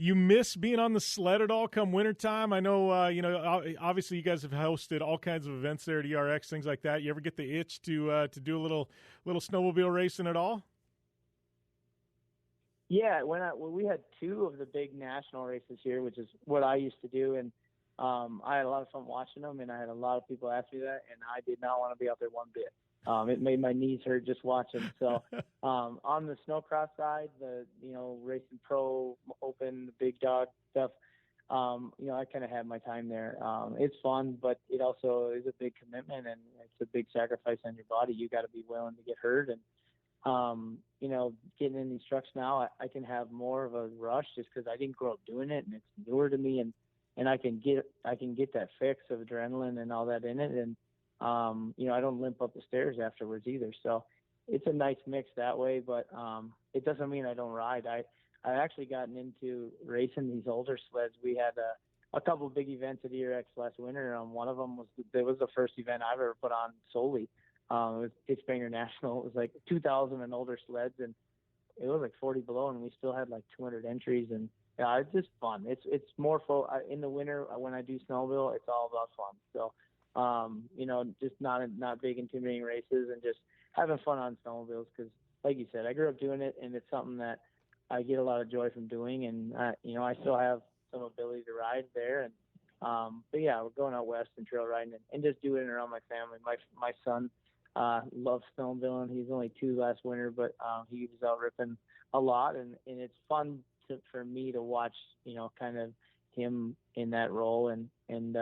You miss being on the sled at all come wintertime? I know, obviously you guys have hosted all kinds of events there at ERX, things like that. You ever get the itch to do a little snowmobile racing at all? Yeah, when we had 2 of the big national races here, which is what I used to do, and I had a lot of fun watching them, and I had a lot of people ask me that, and I did not want to be out there one bit. It made my knees hurt just watching. So on the snowcross side, the racing pro, open, the big dog stuff, I kind of had my time there. It's fun, but it also is a big commitment, and it's a big sacrifice on your body. You got to be willing to get hurt, and getting in these trucks now, I can have more of a rush just because I didn't grow up doing it, and it's newer to me, and I can get that fix of adrenaline and all that in it, and I don't limp up the stairs afterwards either. So it's a nice mix that way, but it doesn't mean I don't ride. I actually gotten into racing these older sleds. We had a couple big events at ERX last winter. One of them was the first event I've ever put on solely. It was Pittsburgh National. It was like 2,000 and older sleds, and like 40 below, and we still had like 200 entries, and yeah, it's just fun. It's more in the winter when I do snowmobile, it's all about fun. So, just not big intimidating races and just having fun on snowmobiles because, like you said, I grew up doing it, and it's something that I get a lot of joy from doing, and I still have some ability to ride there, and but yeah, we're going out west and trail riding and just doing it around my family. My son loves snowmobiling. He's only 2 last winter, but he was out ripping a lot, and it's fun for me to watch, kind of him in that role, and I'm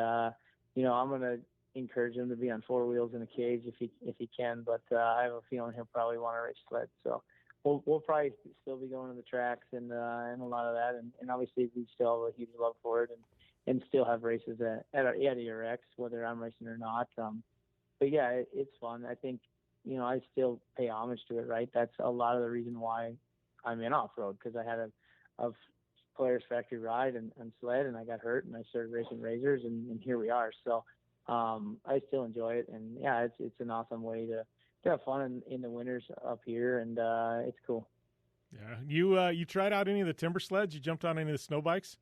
gonna encourage him to be on 4 wheels in a cage if he can, but I have a feeling he'll probably want to race sled. So we'll probably still be going to the tracks and a lot of that, and obviously we still have a huge love for it, and still have races at ERX, whether I'm racing or not. But yeah, it's fun. I think, I still pay homage to it, right? That's a lot of the reason why I'm in off-road, because I had a Polaris factory ride and sled, and I got hurt, and I started racing razors, and here we are. So I still enjoy it, and yeah, it's an awesome way to have fun in the winters up here, and it's cool. Yeah, you tried out any of the timber sleds? You jumped on any of the snow bikes?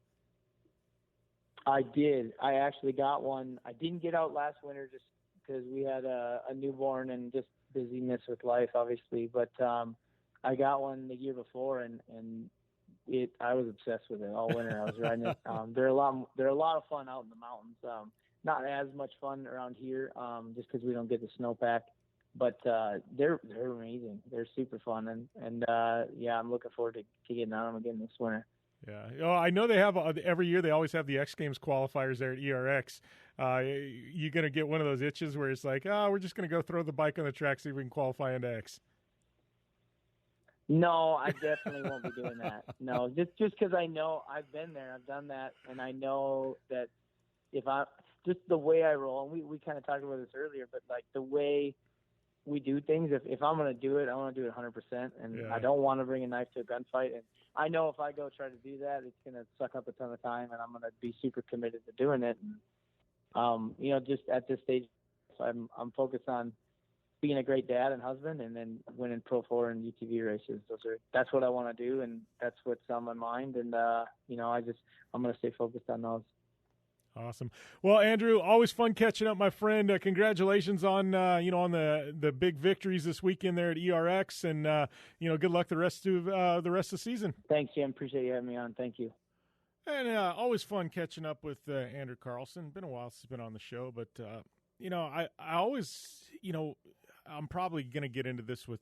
I did. I actually got one. I didn't get out last winter just because we had a newborn and just busyness with life, obviously. But I got one the year before, and I was obsessed with it all winter. I was riding it. They're a lot of fun out in the mountains. Not as much fun around here, just because we don't get the snowpack. But they're amazing. They're super fun, and yeah, I'm looking forward to getting on them again this winter. Yeah. Oh, I know they have every year. They always have the X Games qualifiers there at ERX. You gonna get one of those itches where it's like, we're just gonna go throw the bike on the track, see if we can qualify into X? No, I definitely won't be doing that. No, just because I know I've been there, I've done that, and I know that if I just the way I roll, and we kind of talked about this earlier, but like the way we do things, if I'm going to do it, I want to do it 100%, and I don't want to bring a knife to a gunfight. And I know if I go try to do that, it's going to suck up a ton of time, and I'm going to be super committed to doing it. And, just at this stage, I'm focused on being a great dad and husband, and then winning Pro 4 and UTV races. That's what I want to do, and that's what's on my mind. And, I'm going to stay focused on those. Awesome. Well, Andrew, always fun catching up, my friend. Congratulations on on the big victories this weekend there at ERX, and good luck the rest of the season. Thanks, Jim. Appreciate you having me on. Thank you. And always fun catching up with Andrew Carlson. Been a while since he's been on the show, but I always I'm probably going to get into this with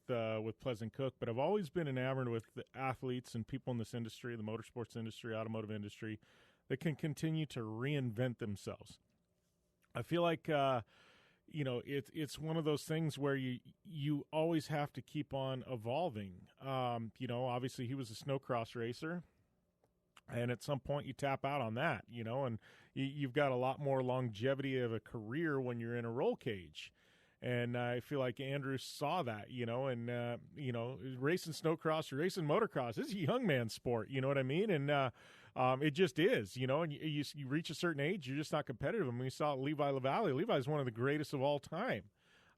Pleasant Cook, but I've always been enamored with the athletes and people in this industry, the motorsports industry, automotive industry, that can continue to reinvent themselves. I feel like, it's one of those things where you always have to keep on evolving. Obviously he was a snowcross racer, and at some point you tap out on that, and you've got a lot more longevity of a career when you're in a roll cage. And I feel like Andrew saw that, and, racing snowcross or racing motocross is a young man's sport, you know what I mean? And it just is, and you reach a certain age, you're just not competitive. I mean, we saw Levi LaValle. Levi is one of the greatest of all time.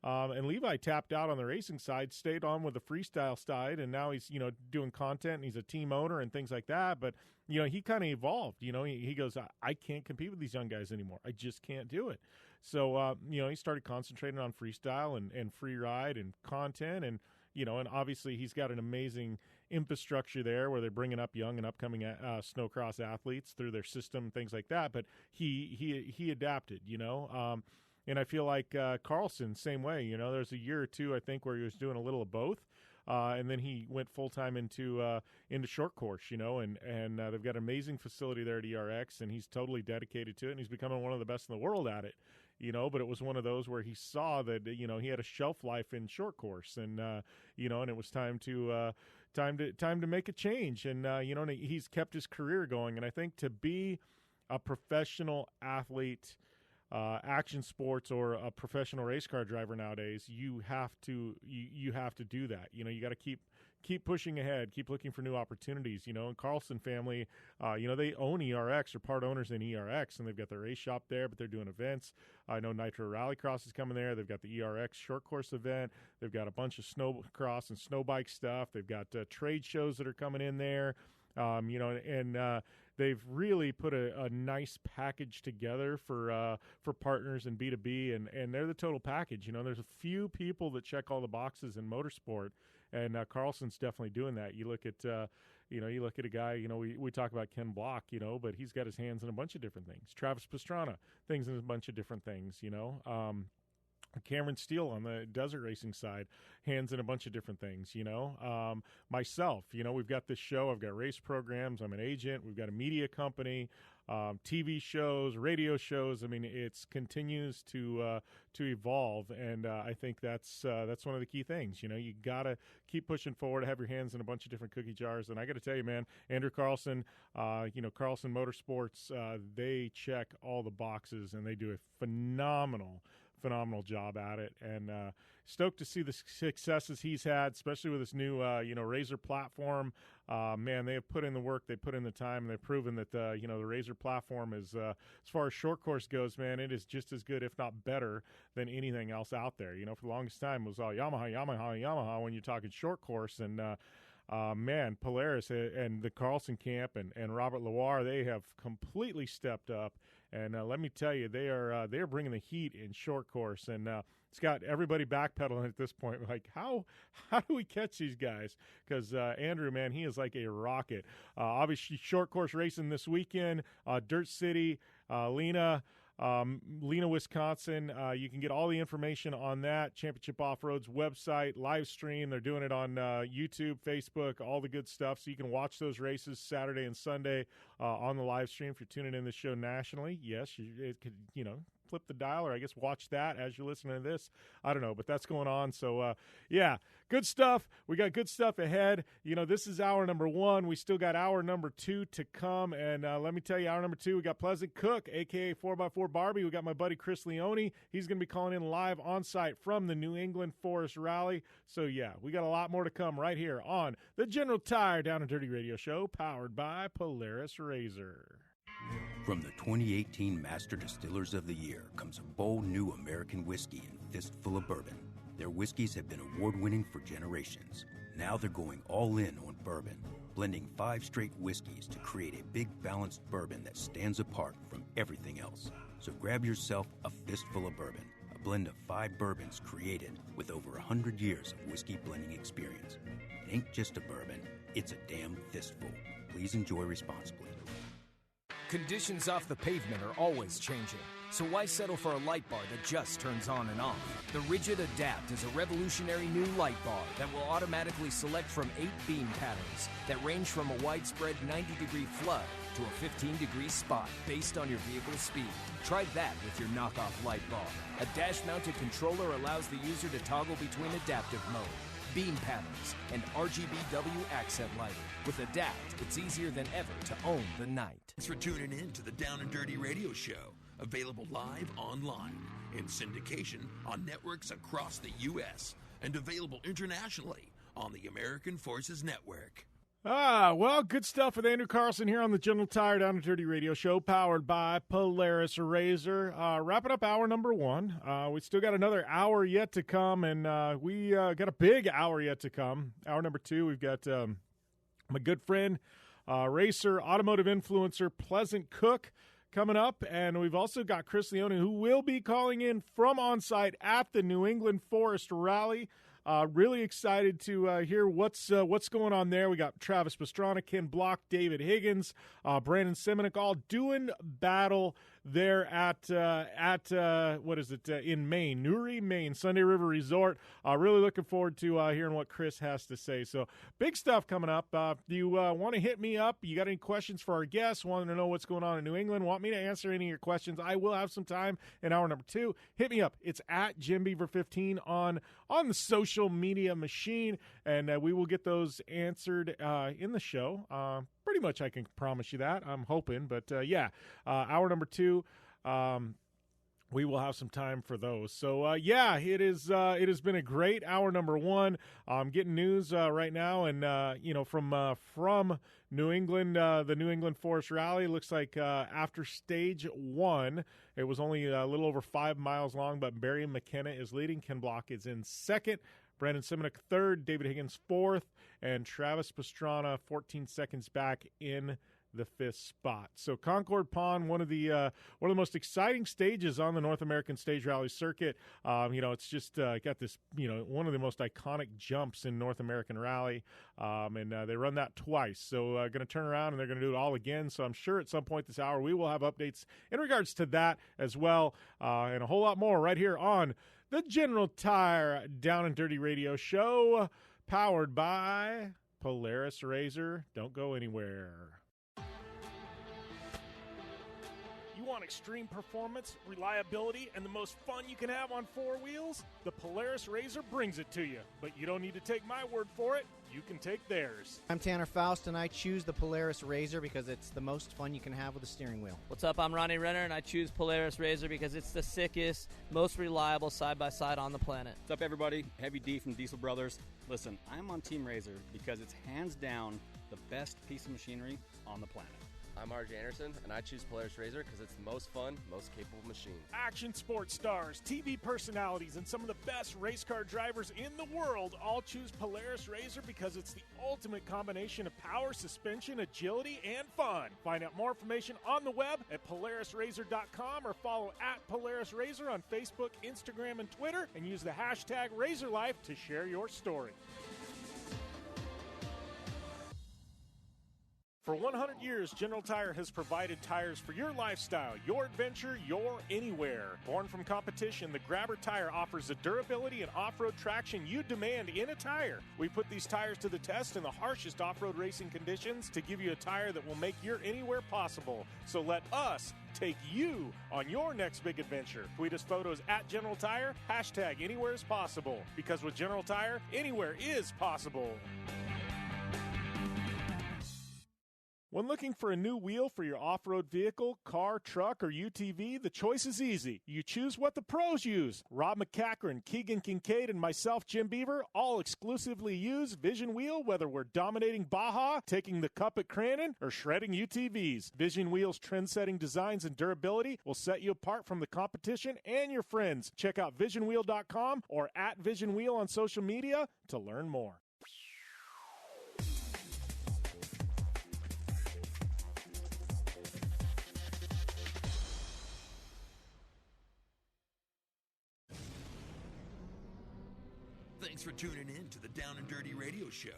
And Levi tapped out on the racing side, stayed on with the freestyle side, and now he's, doing content, and he's a team owner and things like that. But, he kind of evolved. He goes, I can't compete with these young guys anymore. I just can't do it. So, he started concentrating on freestyle and free ride and content, and, and obviously he's got an amazing infrastructure there where they're bringing up young and upcoming snowcross athletes through their system, things like that. But he adapted, and I feel like Carlson, same way. There's a year or two, I think, where he was doing a little of both. And then he went full-time into short course, and they've got an amazing facility there at ERX, and he's totally dedicated to it, and he's becoming one of the best in the world at it, but it was one of those where he saw that, he had a shelf life in short course, and, and it was time to make a change. And, and he's kept his career going. And I think to be a professional athlete, action sports, or a professional race car driver nowadays, you have to do that. You got to keep pushing ahead, keep looking for new opportunities. And Carlson family, they own ERX or part owners in ERX, and they've got their race shop there, but they're doing events. I know Nitro Rallycross is coming there. They've got the ERX short course event. They've got a bunch of snowcross and snow bike stuff. They've got trade shows that are coming in there. They've really put a nice package together for partners and B2B, and they're the total package. There's a few people that check all the boxes in motorsport, and Carlson's definitely doing that. You look at a guy, we talk about Ken Block, but he's got his hands in a bunch of different things. Travis Pastrana, things in a bunch of different things, Cameron Steele on the desert racing side, hands in a bunch of different things, myself, we've got this show, I've got race programs, I'm an agent, we've got a media company, TV shows, radio shows. I mean, it continues to evolve, and I think that's one of the key things. You gotta keep pushing forward, have your hands in a bunch of different cookie jars. And I got to tell you, man, Andrew Carlson, Carlson Motorsports, they check all the boxes, and they do a phenomenal job at it, and stoked to see the successes he's had, especially with this new RZR platform. Man, they have put in the work, they put in the time, and they've proven that the RZR platform is, as far as short course goes, man, it is just as good, if not better, than anything else out there. For the longest time it was all Yamaha when you're talking short course, and man, Polaris and the Carlson camp and Robert Loire, they have completely stepped up. And let me tell you, they are bringing the heat in short course, and it's got everybody backpedaling at this point. Like, how do we catch these guys? Because Andrew, man, he is like a rocket. Obviously, short course racing this weekend, Dirt City, Leone, Wisconsin. You can get all the information on that. Championship Off-Road's website, live stream. They're doing it on YouTube, Facebook, all the good stuff. So you can watch those races Saturday and Sunday on the live stream. If you're tuning in the show nationally, yes, it could, flip the dial, or I guess watch that as you're listening to this. I don't know, but that's going on. So, yeah, good stuff. We got good stuff ahead. This is hour number 1. We still got hour number 2 to come. And let me tell you, hour number 2, we got Pleasant Cook, a.k.a. 4x4 Barbie. We got my buddy Chris Leone. He's going to be calling in live on site from the New England Forest Rally. So, yeah, we got a lot more to come right here on the General Tire Down and Dirty Radio Show, powered by Polaris RZR. From the 2018 Master Distillers of the Year comes a bold new American whiskey and fistful of bourbon. Their whiskeys have been award-winning for generations. Now they're going all in on bourbon, blending 5 straight whiskeys to create a big balanced bourbon that stands apart from everything else. So grab yourself a fistful of bourbon, a blend of 5 bourbons created with over 100 years of whiskey blending experience. It ain't just a bourbon, it's a damn fistful. Please enjoy responsibly. Conditions off the pavement are always changing, so why settle for a light bar that just turns on and off? The Rigid Adapt is a revolutionary new light bar that will automatically select from 8 beam patterns that range from a widespread 90-degree flood to a 15-degree spot based on your vehicle's speed. Try that with your knockoff light bar. A dash-mounted controller allows the user to toggle between adaptive mode, beam patterns, and RGBW accent lighting. With Adapt, it's easier than ever to own the night. Thanks for tuning in to the Down and Dirty Radio Show, available live online, in syndication on networks across the U.S., and available internationally on the American Forces Network. Well, good stuff with Andrew Carlson here on the General Tire Down and Dirty Radio Show, powered by Polaris RZR. Wrapping up hour number 1. We still got another hour yet to come, and we got a big hour yet to come. Hour number 2, we've got my good friend, racer, automotive influencer, Pleasant Cook, coming up, and we've also got Chris Leone, who will be calling in from on-site at the New England Forest Rally. Really excited to hear what's going on there. We got Travis Pastrana, Ken Block, David Higgins, Brandon Semenick, all doing battle there at in Maine, Newry, Maine, Sunday River Resort. Really looking forward to hearing what Chris has to say. So big stuff coming up. Do you want to hit me up? You got any questions for our guests? Want to know what's going on in New England? Want me to answer any of your questions? I will have some time in hour number 2. Hit me up. It's at JimBeaver15 on the social media machine, and we will get those answered in the show. Pretty much I can promise you that. I'm hoping, but yeah, hour number 2. we will have some time for those. So, it has been a great hour number one. I'm getting news right now, and, from New England, the New England Forest Rally. Looks like after stage one, it was only a little over 5 miles long, but Barry McKenna is leading. Ken Block is in second. Brandon Simonek third. David Higgins fourth. And Travis Pastrana 14 seconds back in the fifth spot. So Concord Pond, one of the most exciting stages on the North American Stage Rally circuit. It's just got this, one of the most iconic jumps in North American Rally, and they run that twice. So going to turn around and they're going to do it all again. So I'm sure at some point this hour we will have updates in regards to that as well, and a whole lot more right here on the General Tire Down and Dirty Radio Show, powered by Polaris RZR. Don't go anywhere. You want extreme performance, reliability, and the most fun you can have on four wheels? The Polaris RZR brings it to you. But you don't need to take my word for it. You can take theirs. I'm Tanner Faust, and I choose the Polaris RZR because it's the most fun you can have with a steering wheel. What's up? I'm Ronnie Renner, and I choose Polaris RZR because it's the sickest, most reliable side-by-side on the planet. What's up, everybody? Heavy D from Diesel Brothers. Listen, I'm on Team RZR because it's hands down the best piece of machinery on the planet. I'm RJ Anderson, and I choose Polaris RZR because it's the most fun, most capable machine. Action sports stars, TV personalities, and some of the best race car drivers in the world all choose Polaris RZR because it's the ultimate combination of power, suspension, agility, and fun. Find out more information on the web at PolarisRZR.com or follow at Polaris RZR on Facebook, Instagram, and Twitter, and use the hashtag RazorLife to share your story. For 100 years, General Tire has provided tires for your lifestyle, your adventure, your anywhere. Born from competition, the Grabber tire offers the durability and off-road traction you demand in a tire. We put these tires to the test in the harshest off-road racing conditions to give you a tire that will make your anywhere possible. So let us take you on your next big adventure. Tweet us photos at General Tire, hashtag anywhere is possible. Because with General Tire, anywhere is possible. When looking for a new wheel for your off-road vehicle, car, truck, or UTV, the choice is easy. You choose what the pros use. Rob McCachran, Keegan Kincaid, and myself, Jim Beaver, all exclusively use Vision Wheel, whether we're dominating Baja, taking the cup at Crandon, or shredding UTVs. Vision Wheel's trend-setting designs and durability will set you apart from the competition and your friends. Check out VisionWheel.com or at Vision Wheel on social media to learn more. Thanks for tuning in to the Down and Dirty Radio Show,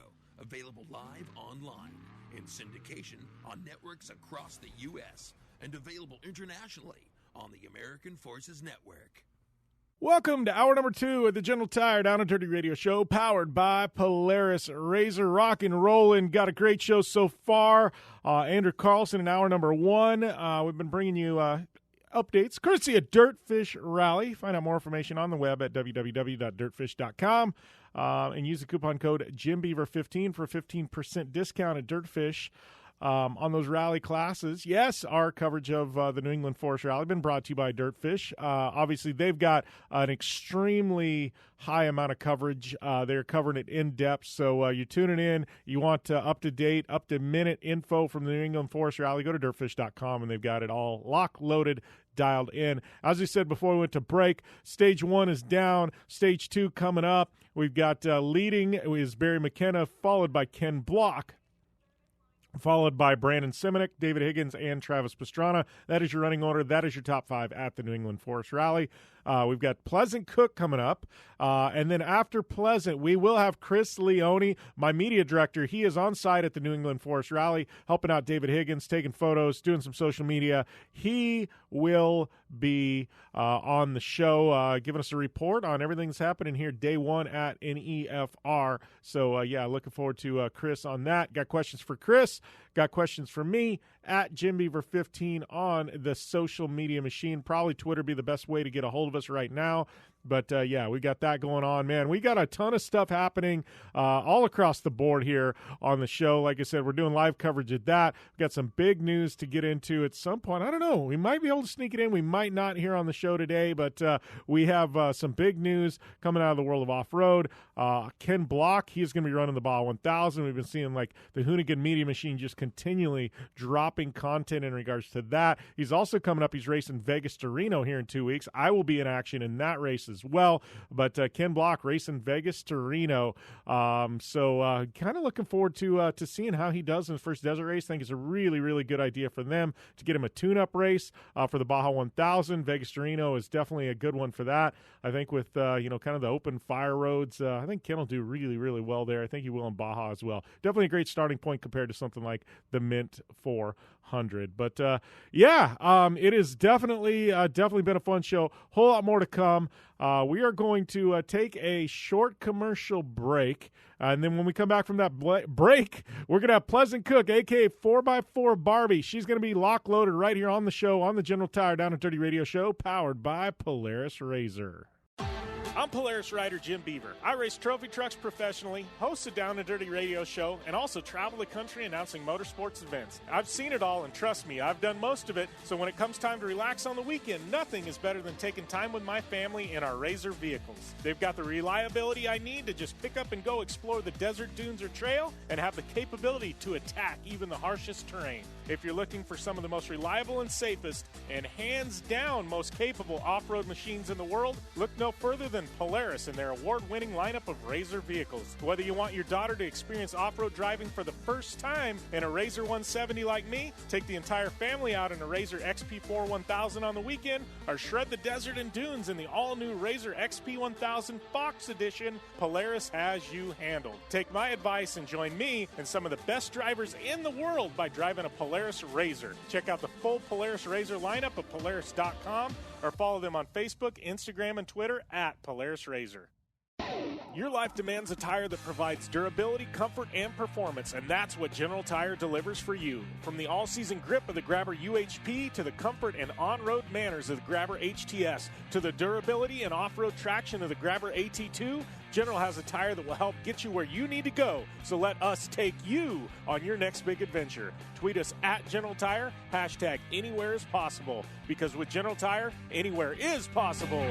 available live online, in syndication on networks across the U.S., and available internationally on the American Forces Network. Welcome to hour number 2 of the General Tire Down and Dirty Radio Show, powered by Polaris RZR. Rock and rolling. Got a great show so far. Andrew Carlson in hour number 1. We've been bringing you updates courtesy of Dirtfish Rally. Find out more information on the web at www.dirtfish.com, and use the coupon code JimBeaver15 for a 15% discount at Dirtfish on those rally classes. Yes, our coverage of the New England Forest Rally has been brought to you by Dirtfish. Obviously, they've got an extremely high amount of coverage. They're covering it in depth. So you're tuning in. You want up-to-date, up-to-minute info from the New England Forest Rally, go to dirtfish.com, and they've got it all locked, dialed in. As we said before we went to break, Stage 1 is down. Stage 2 coming up. We've got leading is Barry McKenna, followed by Ken Block, followed by Brandon Simonek, David Higgins, and Travis Pastrana. That is your running order. That is your top 5 at the New England Forest Rally. We've got Pleasant Cook coming up. And then after Pleasant, we will have Chris Leone, my media director. He is on site at the New England Forest Rally, helping out David Higgins, taking photos, doing some social media. He will be on the show, giving us a report on everything that's happening here day 1 at NEFR. So, looking forward to Chris on that. Got questions for Chris. Got questions for me at JimBeaver15 on the social media machine. Probably Twitter be the best way to get a hold of us right now. But, yeah, we got that going on, man. We got a ton of stuff happening all across the board here on the show. Like I said, we're doing live coverage of that. We've got some big news to get into at some point. I don't know. We might be able to sneak it in. We might not here on the show today, but we have some big news coming out of the world of off-road. Ken Block, he's going to be running the Baja 1000. We've been seeing, like, the Hoonigan Media Machine just continually dropping content in regards to that. He's also coming up. He's racing Vegas to Reno here in 2 weeks. I will be in action in that race as well. But Ken Block racing Vegas to Reno. So kind of looking forward to seeing how he does in his first desert race. I think it's a really, really good idea for them to get him a tune-up race for the Baja 1000. Vegas to Reno is definitely a good one for that. I think with, kind of the open fire roads, I think Ken will do really, really well there. I think he will in Baja as well. Definitely a great starting point compared to something like the Mint 400. But, it has definitely been a fun show. Whole lot more to come. We are going to take a short commercial break. And then when we come back from that break, we're going to have Pleasant Cook, a.k.a. 4x4 Barbie. She's going to be lock-loaded right here on the show, on the General Tire Down and Dirty Radio Show, powered by Polaris RZR. I'm Polaris rider Jim Beaver. I race trophy trucks professionally, host a Down and Dirty radio show, and also travel the country announcing motorsports events. I've seen it all, and trust me, I've done most of it, so when it comes time to relax on the weekend, nothing is better than taking time with my family in our RZR vehicles. They've got the reliability I need to just pick up and go explore the desert, dunes, or trail, and have the capability to attack even the harshest terrain. If you're looking for some of the most reliable and safest, and hands down most capable off-road machines in the world, look no further than Polaris and their award-winning lineup of RZR vehicles. Whether you want your daughter to experience off-road driving for the first time in a RZR 170 like me, take the entire family out in a RZR XP4 1000 on the weekend, or shred the desert and dunes in the all-new RZR XP 1000 Fox Edition, Polaris has you handled. Take my advice and join me and some of the best drivers in the world by driving a Polaris RZR. Check out the full Polaris RZR lineup at Polaris.com or follow them on Facebook, Instagram, and Twitter at Polaris RZR. Your life demands a tire that provides durability, comfort, and performance, and that's what General Tire delivers for you. From the all-season grip of the Grabber UHP to the comfort and on-road manners of the Grabber HTS to the durability and off-road traction of the Grabber AT2, General has a tire that will help get you where you need to go. So let us take you on your next big adventure. Tweet us at General Tire, hashtag anywhere is possible, because with General Tire, anywhere is possible.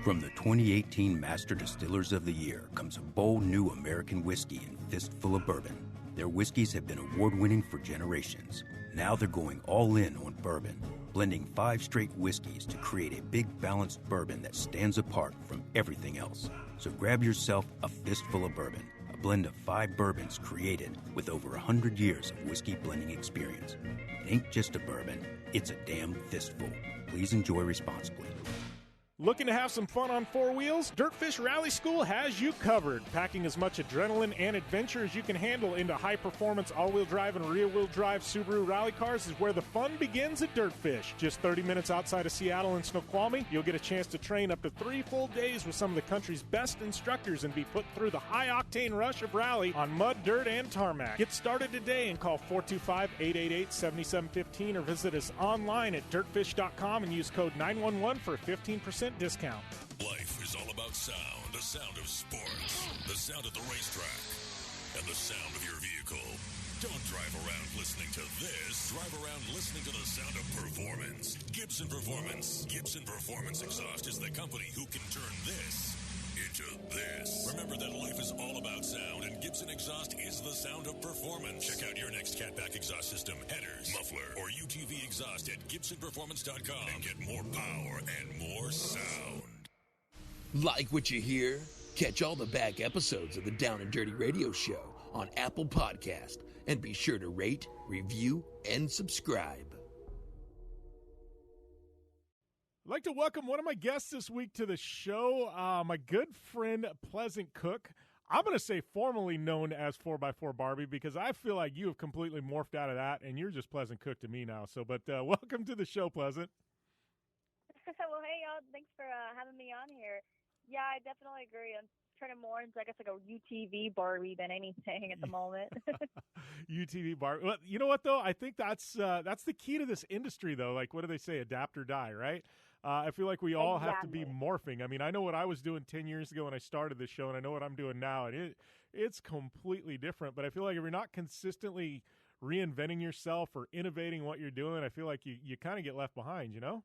From the 2018 Master Distillers of the Year comes a bold new American whiskey and fistful of bourbon. Their whiskeys have been award-winning for generations. Now they're going all in on bourbon, blending 5 straight whiskeys to create a big balanced bourbon that stands apart from everything else. So grab yourself a fistful of bourbon, a blend of 5 bourbons created with over 100 years of whiskey blending experience. It ain't just a bourbon, it's a damn fistful. Please enjoy responsibly. Looking to have some fun on 4 wheels? Dirtfish Rally School has you covered. Packing as much adrenaline and adventure as you can handle into high-performance all-wheel drive and rear-wheel drive Subaru rally cars is where the fun begins at Dirtfish. Just 30 minutes outside of Seattle in Snoqualmie, you'll get a chance to train up to 3 full days with some of the country's best instructors and be put through the high-octane rush of rally on mud, dirt, and tarmac. Get started today and call 425-888-7715 or visit us online at dirtfish.com and use code 911 for a 15% discount. Life is all about sound, the sound of sports, the sound of the racetrack, and the sound of your vehicle. Don't drive around listening to this. Drive around listening to the sound of performance. Gibson Performance. Gibson Performance Exhaust is the company who can turn this into this. Remember that life is all about sound, and Gibson Exhaust is the sound of performance. Check out your next catback exhaust system, headers, muffler, or UTV exhaust at GibsonPerformance.com and get more power and more sound. Like what you hear? Catch all the back episodes of the Down and Dirty Radio Show on Apple Podcast, and be sure to rate, review, and subscribe. I'd like to welcome one of my guests this week to the show, my good friend Pleasant Cook. I'm going to say formerly known as 4x4 Barbie because I feel like you have completely morphed out of that, and you're just Pleasant Cook to me now. So, but welcome to the show, Pleasant. Well, hey, y'all. Thanks for having me on here. Yeah, I definitely agree. I'm turning more into, I guess, like a UTV Barbie than anything at the moment. UTV Barbie. Well, you know what, though? I think that's the key to this industry, though. Like, what do they say? Adapt or die, right? I feel like we all have to be Exactly. morphing. I mean, I know what I was doing 10 years ago when I started this show, and I know what I'm doing now, and it's completely different. But I feel like if you're not consistently reinventing yourself or innovating what you're doing, I feel like you kind of get left behind, you know?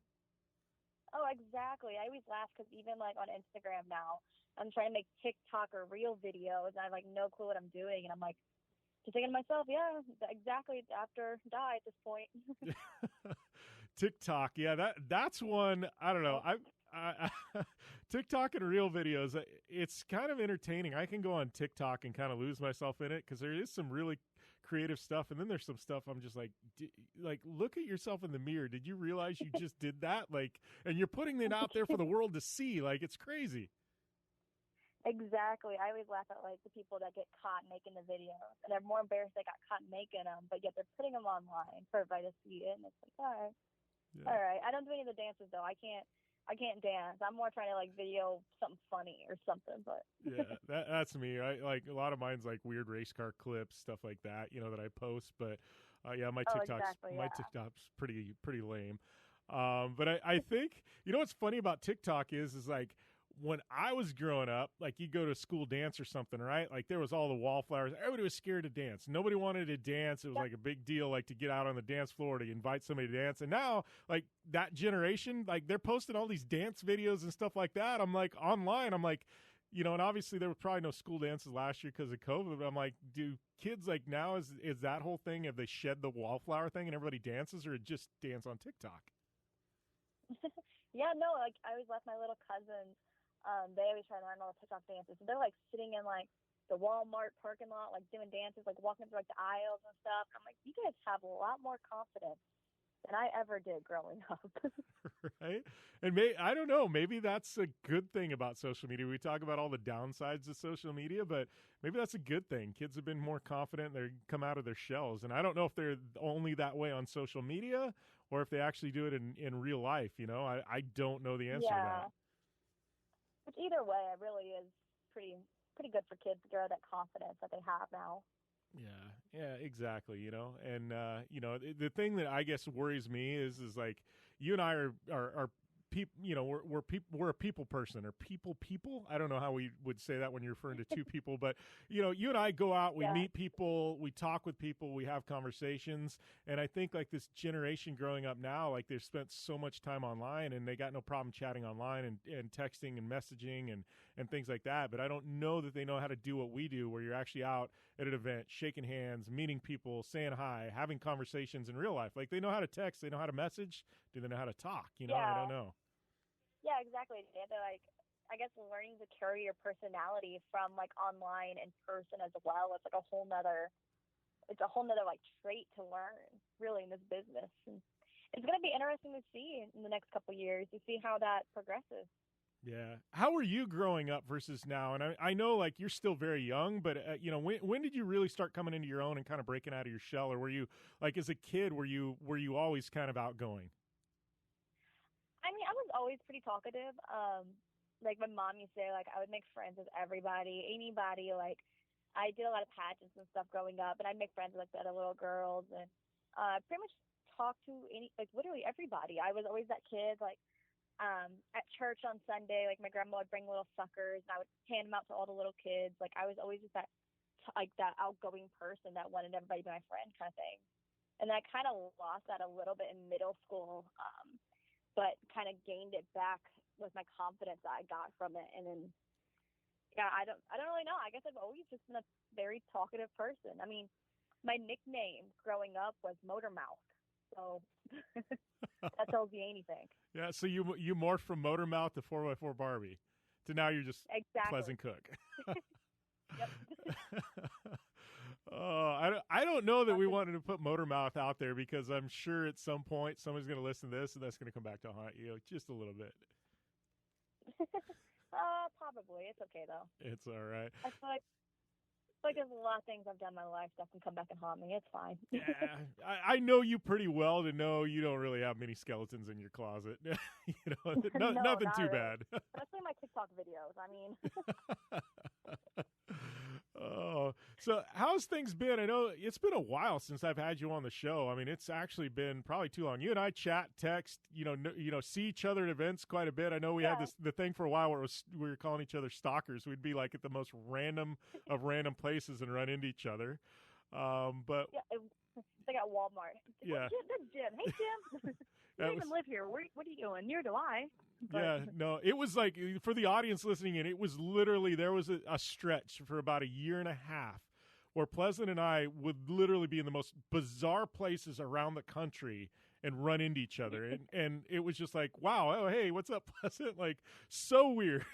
Oh, exactly. I always laugh because even like on Instagram now, I'm trying to make TikTok or Reel videos, and I have like no clue what I'm doing, and I'm like just thinking to myself, yeah, exactly. After die at this point. TikTok, yeah, that's one. I don't know. I TikTok and Reel videos, it's kind of entertaining. I can go on TikTok and kind of lose myself in it because there is some really creative stuff, and then there's some stuff I'm just like look at yourself in the mirror. Did you realize you just did that? Like, and you're putting it out there for the world to see. Like, it's crazy. Exactly. I always laugh at like the people that get caught making the videos, and they're more embarrassed they got caught making them, but yet they're putting them online for everybody to see it. And it's like, all right. I don't do any of the dances though. I can't dance. I'm more trying to like video something funny or something. But yeah, that's me. I like a lot of mine's like weird race car clips, stuff like that, you know, that I post. But yeah, my TikTok's pretty lame. But I think, you know what's funny about TikTok is like when I was growing up, like you go to a school dance or something, right? Like there was all the wallflowers. Everybody was scared to dance. Nobody wanted to dance. It was like a big deal, like to get out on the dance floor to invite somebody to dance. And now, like that generation, like they're posting all these dance videos and stuff like that. I'm like online. I'm like, you know, and obviously there were probably no school dances last year because of COVID. But I'm like, do kids like now is that whole thing? Have they shed the wallflower thing and everybody dances, or it just dance on TikTok? yeah, no, like I always left my little cousins. They always try to learn all the TikTok dances. So they're like sitting in like the Walmart parking lot, like doing dances, like walking through like the aisles and stuff. I'm like, you guys have a lot more confidence than I ever did growing up. Right? And I don't know, maybe that's a good thing about social media. We talk about all the downsides of social media, but maybe that's a good thing. Kids have been more confident. They come out of their shells. And I don't know if they're only that way on social media or if they actually do it in real life. You know, I don't know the answer to that. Which either way, it really is pretty good for kids to grow that confidence that they have now. Yeah, exactly. You know, and you know, the thing that I guess worries me is like you and I are people. You know, we're a people person or people. I don't know how we would say that when you're referring to two people, but you know, you and I go out, we meet people, we talk with people, we have conversations, and I think like this generation growing up now, like they've spent so much time online and they got no problem chatting online and texting and messaging and things like that. But I don't know that they know how to do what we do, where you're actually out at an event, shaking hands, meeting people, saying hi, having conversations in real life. Like they know how to text, they know how to message. Do they know how to talk? You know, I don't know. Yeah, exactly. They're like, I guess learning to carry your personality from like online and person as well. It's like a whole nother like trait to learn really in this business. And it's going to be interesting to see in the next couple of years to see how that progresses. Yeah. How were you growing up versus now? And I know like you're still very young, but you know, when did you really start coming into your own and kind of breaking out of your shell? Or were you like as a kid, were you always kind of outgoing? I mean, I was always pretty talkative. Like my mom used to say, like I would make friends with everybody, anybody. Like I did a lot of pageants and stuff growing up, and I'd make friends with like the other little girls, and pretty much talk to literally everybody. I was always that kid. Like at church on Sunday, like my grandma would bring little suckers, and I would hand them out to all the little kids. Like I was always just that outgoing person that wanted everybody to be my friend kind of thing. And I kind of lost that a little bit in middle school. But kind of gained it back with my confidence that I got from it. And then, yeah, I don't really know. I guess I've always just been a very talkative person. I mean, my nickname growing up was Motor Mouth. So that tells you anything. Yeah, so you morphed from Motor Mouth to 4x4 Barbie to now you're just Pleasant Cook. Yep. I don't know that we wanted to put Motor Mouth out there because I'm sure at some point somebody's going to listen to this and that's going to come back to haunt you just a little bit. Probably. It's okay though. It's all right. I feel like there's a lot of things I've done in my life that can come back and haunt me. It's fine. Yeah, I know you pretty well to know you don't really have many skeletons in your closet. You know, nothing too bad. Especially my TikTok videos. I mean. Oh, So how's things been? I know it's been a while since I've had you on the show. I mean, it's actually been probably too long. You and I chat, text, see each other at events quite a bit. I know we had the thing for a while where we were calling each other stalkers. We'd be like at the most random of random places and run into each other. But it's like at Walmart. Yeah. That's Jim. Hey, Jim. You don't even live here. What are you doing? Neither do I. But... Yeah, no, it was like, for the audience listening in, it was literally, there was a stretch for about a year and a half where Pleasant and I would literally be in the most bizarre places around the country and run into each other. And it was just like, wow, oh, hey, what's up, Pleasant? Like, so weird.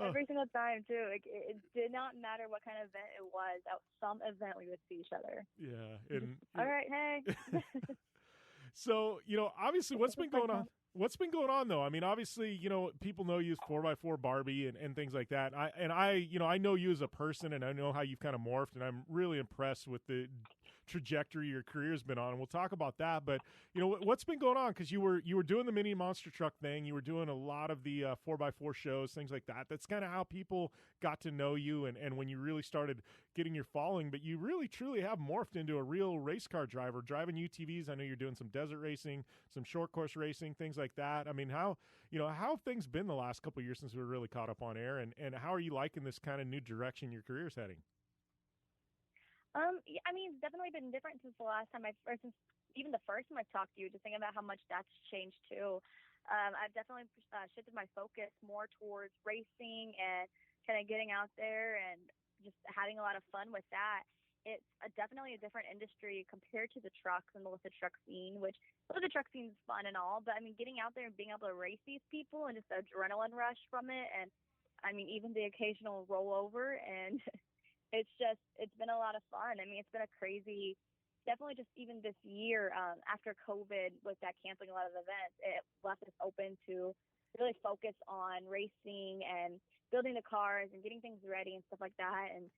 Every single time, too. Like, it did not matter what kind of event it was. At some event, we would see each other. Yeah. All right, hey. So, obviously, what's been going on? What's been going on, though? I mean, obviously, people know you as 4x4 Barbie and things like that. I know you as a person, and I know how you've kind of morphed, and I'm really impressed with the trajectory your career's been on, and we'll talk about that. But what's been going on? Because you were doing the mini monster truck thing, you were doing a lot of the 4x4 shows, things like that. That's kind of how people got to know you, and when you really started getting your following. But you really truly have morphed into a real race car driver, driving UTVs. I know you're doing some desert racing, some short course racing, things like that. I mean, how have things been the last couple of years since we were really caught up on air, and how are you liking this kind of new direction your career's heading? I mean, it's definitely been different since the last time since even the first time I talked to you, just thinking about how much that's changed too. I've definitely shifted my focus more towards racing and kind of getting out there and just having a lot of fun with that. It's definitely a different industry compared to the trucks and with the truck scene, which the truck scene is fun and all, but I mean, getting out there and being able to race these people and just the adrenaline rush from it. And I mean, even the occasional rollover, and it's been a lot of fun. I mean, it's been a crazy, definitely just even this year, after COVID with that canceling a lot of events, it left us open to really focus on racing and building the cars and getting things ready and stuff like that. And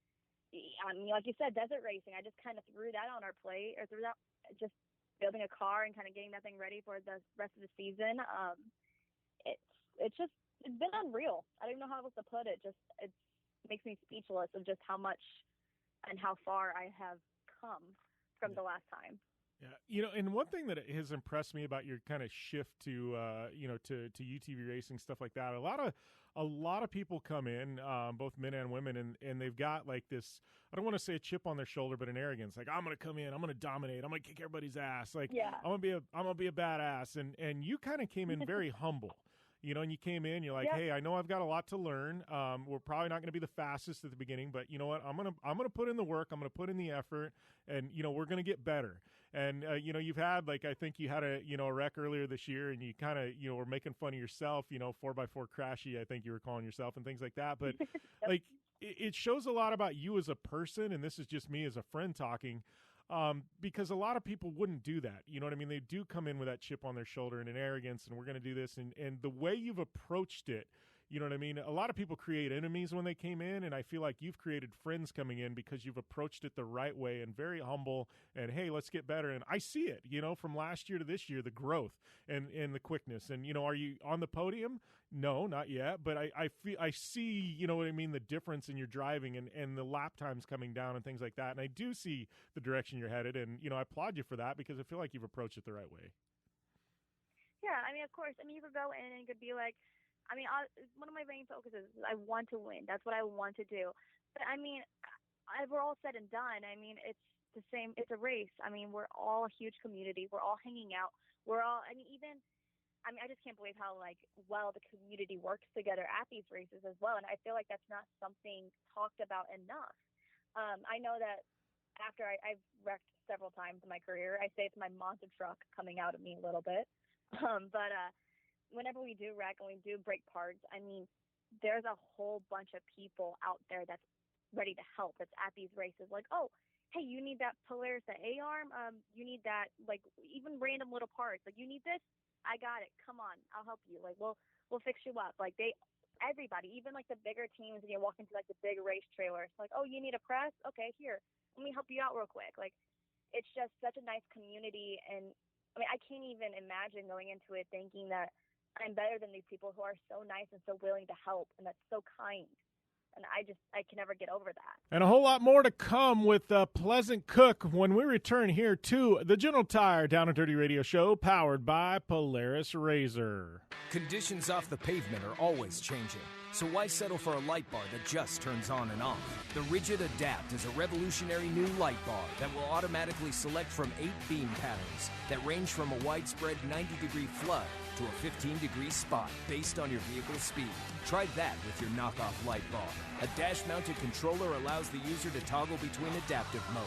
I mean, like you said, desert racing, I just kind of threw that on our plate, or threw that, just building a car and kind of getting that thing ready for the rest of the season. It's been unreal. I don't even know how else to put it. It makes me speechless of just how much and how far I have come from the last time. Yeah, and one thing that has impressed me about your kind of shift to to UTV racing, stuff like that. A lot of people come in, both men and women, and they've got like this, I don't want to say a chip on their shoulder, but an arrogance. Like, I'm going to come in, I'm going to dominate, I'm going to kick everybody's ass. Like, yeah. I'm going to be a badass. And you kind of came in very humble. And you came in, you're like, hey, I know I've got a lot to learn. We're probably not going to be the fastest at the beginning, but you know what? I'm gonna put in the work. I'm gonna put in the effort, and we're gonna get better. And you've had, like, I think you had a wreck earlier this year, and you kind of were making fun of yourself. 4x4 crashy, I think you were calling yourself, and things like that. But like, it shows a lot about you as a person, and this is just me as a friend talking. Because a lot of people wouldn't do that. You know what I mean? They do come in with that chip on their shoulder and an arrogance, and we're going to do this. And the way you've approached it, you know what I mean? A lot of people create enemies when they came in, and I feel like you've created friends coming in because you've approached it the right way and very humble and, hey, let's get better. And I see it, from last year to this year, the growth and the quickness. And, are you on the podium? No, not yet. But I see, what I mean, the difference in your driving and the lap times coming down and things like that. And I do see the direction you're headed. And, I applaud you for that because I feel like you've approached it the right way. Yeah, I mean, of course. I mean, you could go in and you could be like, one of my main focuses is I want to win. That's what I want to do. But I mean, we're all said and done. I mean, it's the same. It's a race. I mean, we're all a huge community. We're all hanging out. I just can't believe how well the community works together at these races as well. And I feel like that's not something talked about enough. I know that after I've wrecked several times in my career, I say it's my monster truck coming out of me a little bit. But whenever we do wreck and we do break parts, I mean, there's a whole bunch of people out there that's ready to help, that's at these races. Like, oh, hey, you need that Polaris, that A-arm? You need that, even random little parts. Like, you need this? I got it. Come on, I'll help you. Like, we'll fix you up. Like, everybody, even the bigger teams, and you walk into the big race trailer. It's like, oh, you need a press? Okay, here, let me help you out real quick. Like, it's just such a nice community. And I mean, I can't even imagine going into it thinking that I'm better than these people who are so nice and so willing to help, and that's so kind. and I can never get over that. And a whole lot more to come with Pleasant Cook when we return here to the General Tire Down and Dirty Radio Show, powered by Polaris RZR. Conditions off the pavement are always changing, so why settle for a light bar that just turns on and off? The Rigid Adapt is a revolutionary new light bar that will automatically select from 8 beam patterns that range from a widespread 90-degree flood to a 15-degree spot based on your vehicle's speed. Try that with your knockoff light bar. A dash-mounted controller allows the user to toggle between adaptive mode,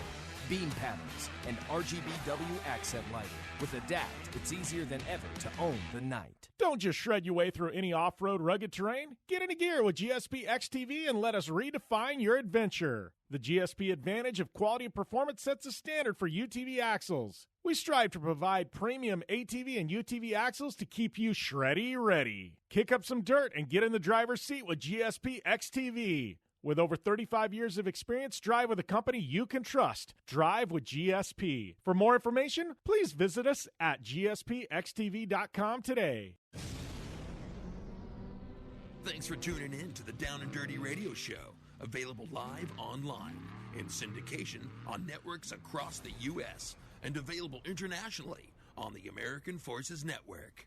beam patterns, and RGBW accent lighting. With Adapt, it's easier than ever to own the night. Don't just shred your way through any off-road rugged terrain. Get into gear with GSP XTV and let us redefine your adventure. The GSP advantage of quality and performance sets a standard for UTV axles. We strive to provide premium ATV and UTV axles to keep you shreddy ready. Kick up some dirt and get in the driver's seat with GSP XTV. With over 35 years of experience, drive with a company you can trust. Drive with GSP. For more information, please visit us at gspxtv.com today. Thanks for tuning in to the Down and Dirty Radio Show, available live online, in syndication on networks across the U.S., and available internationally on the American Forces Network.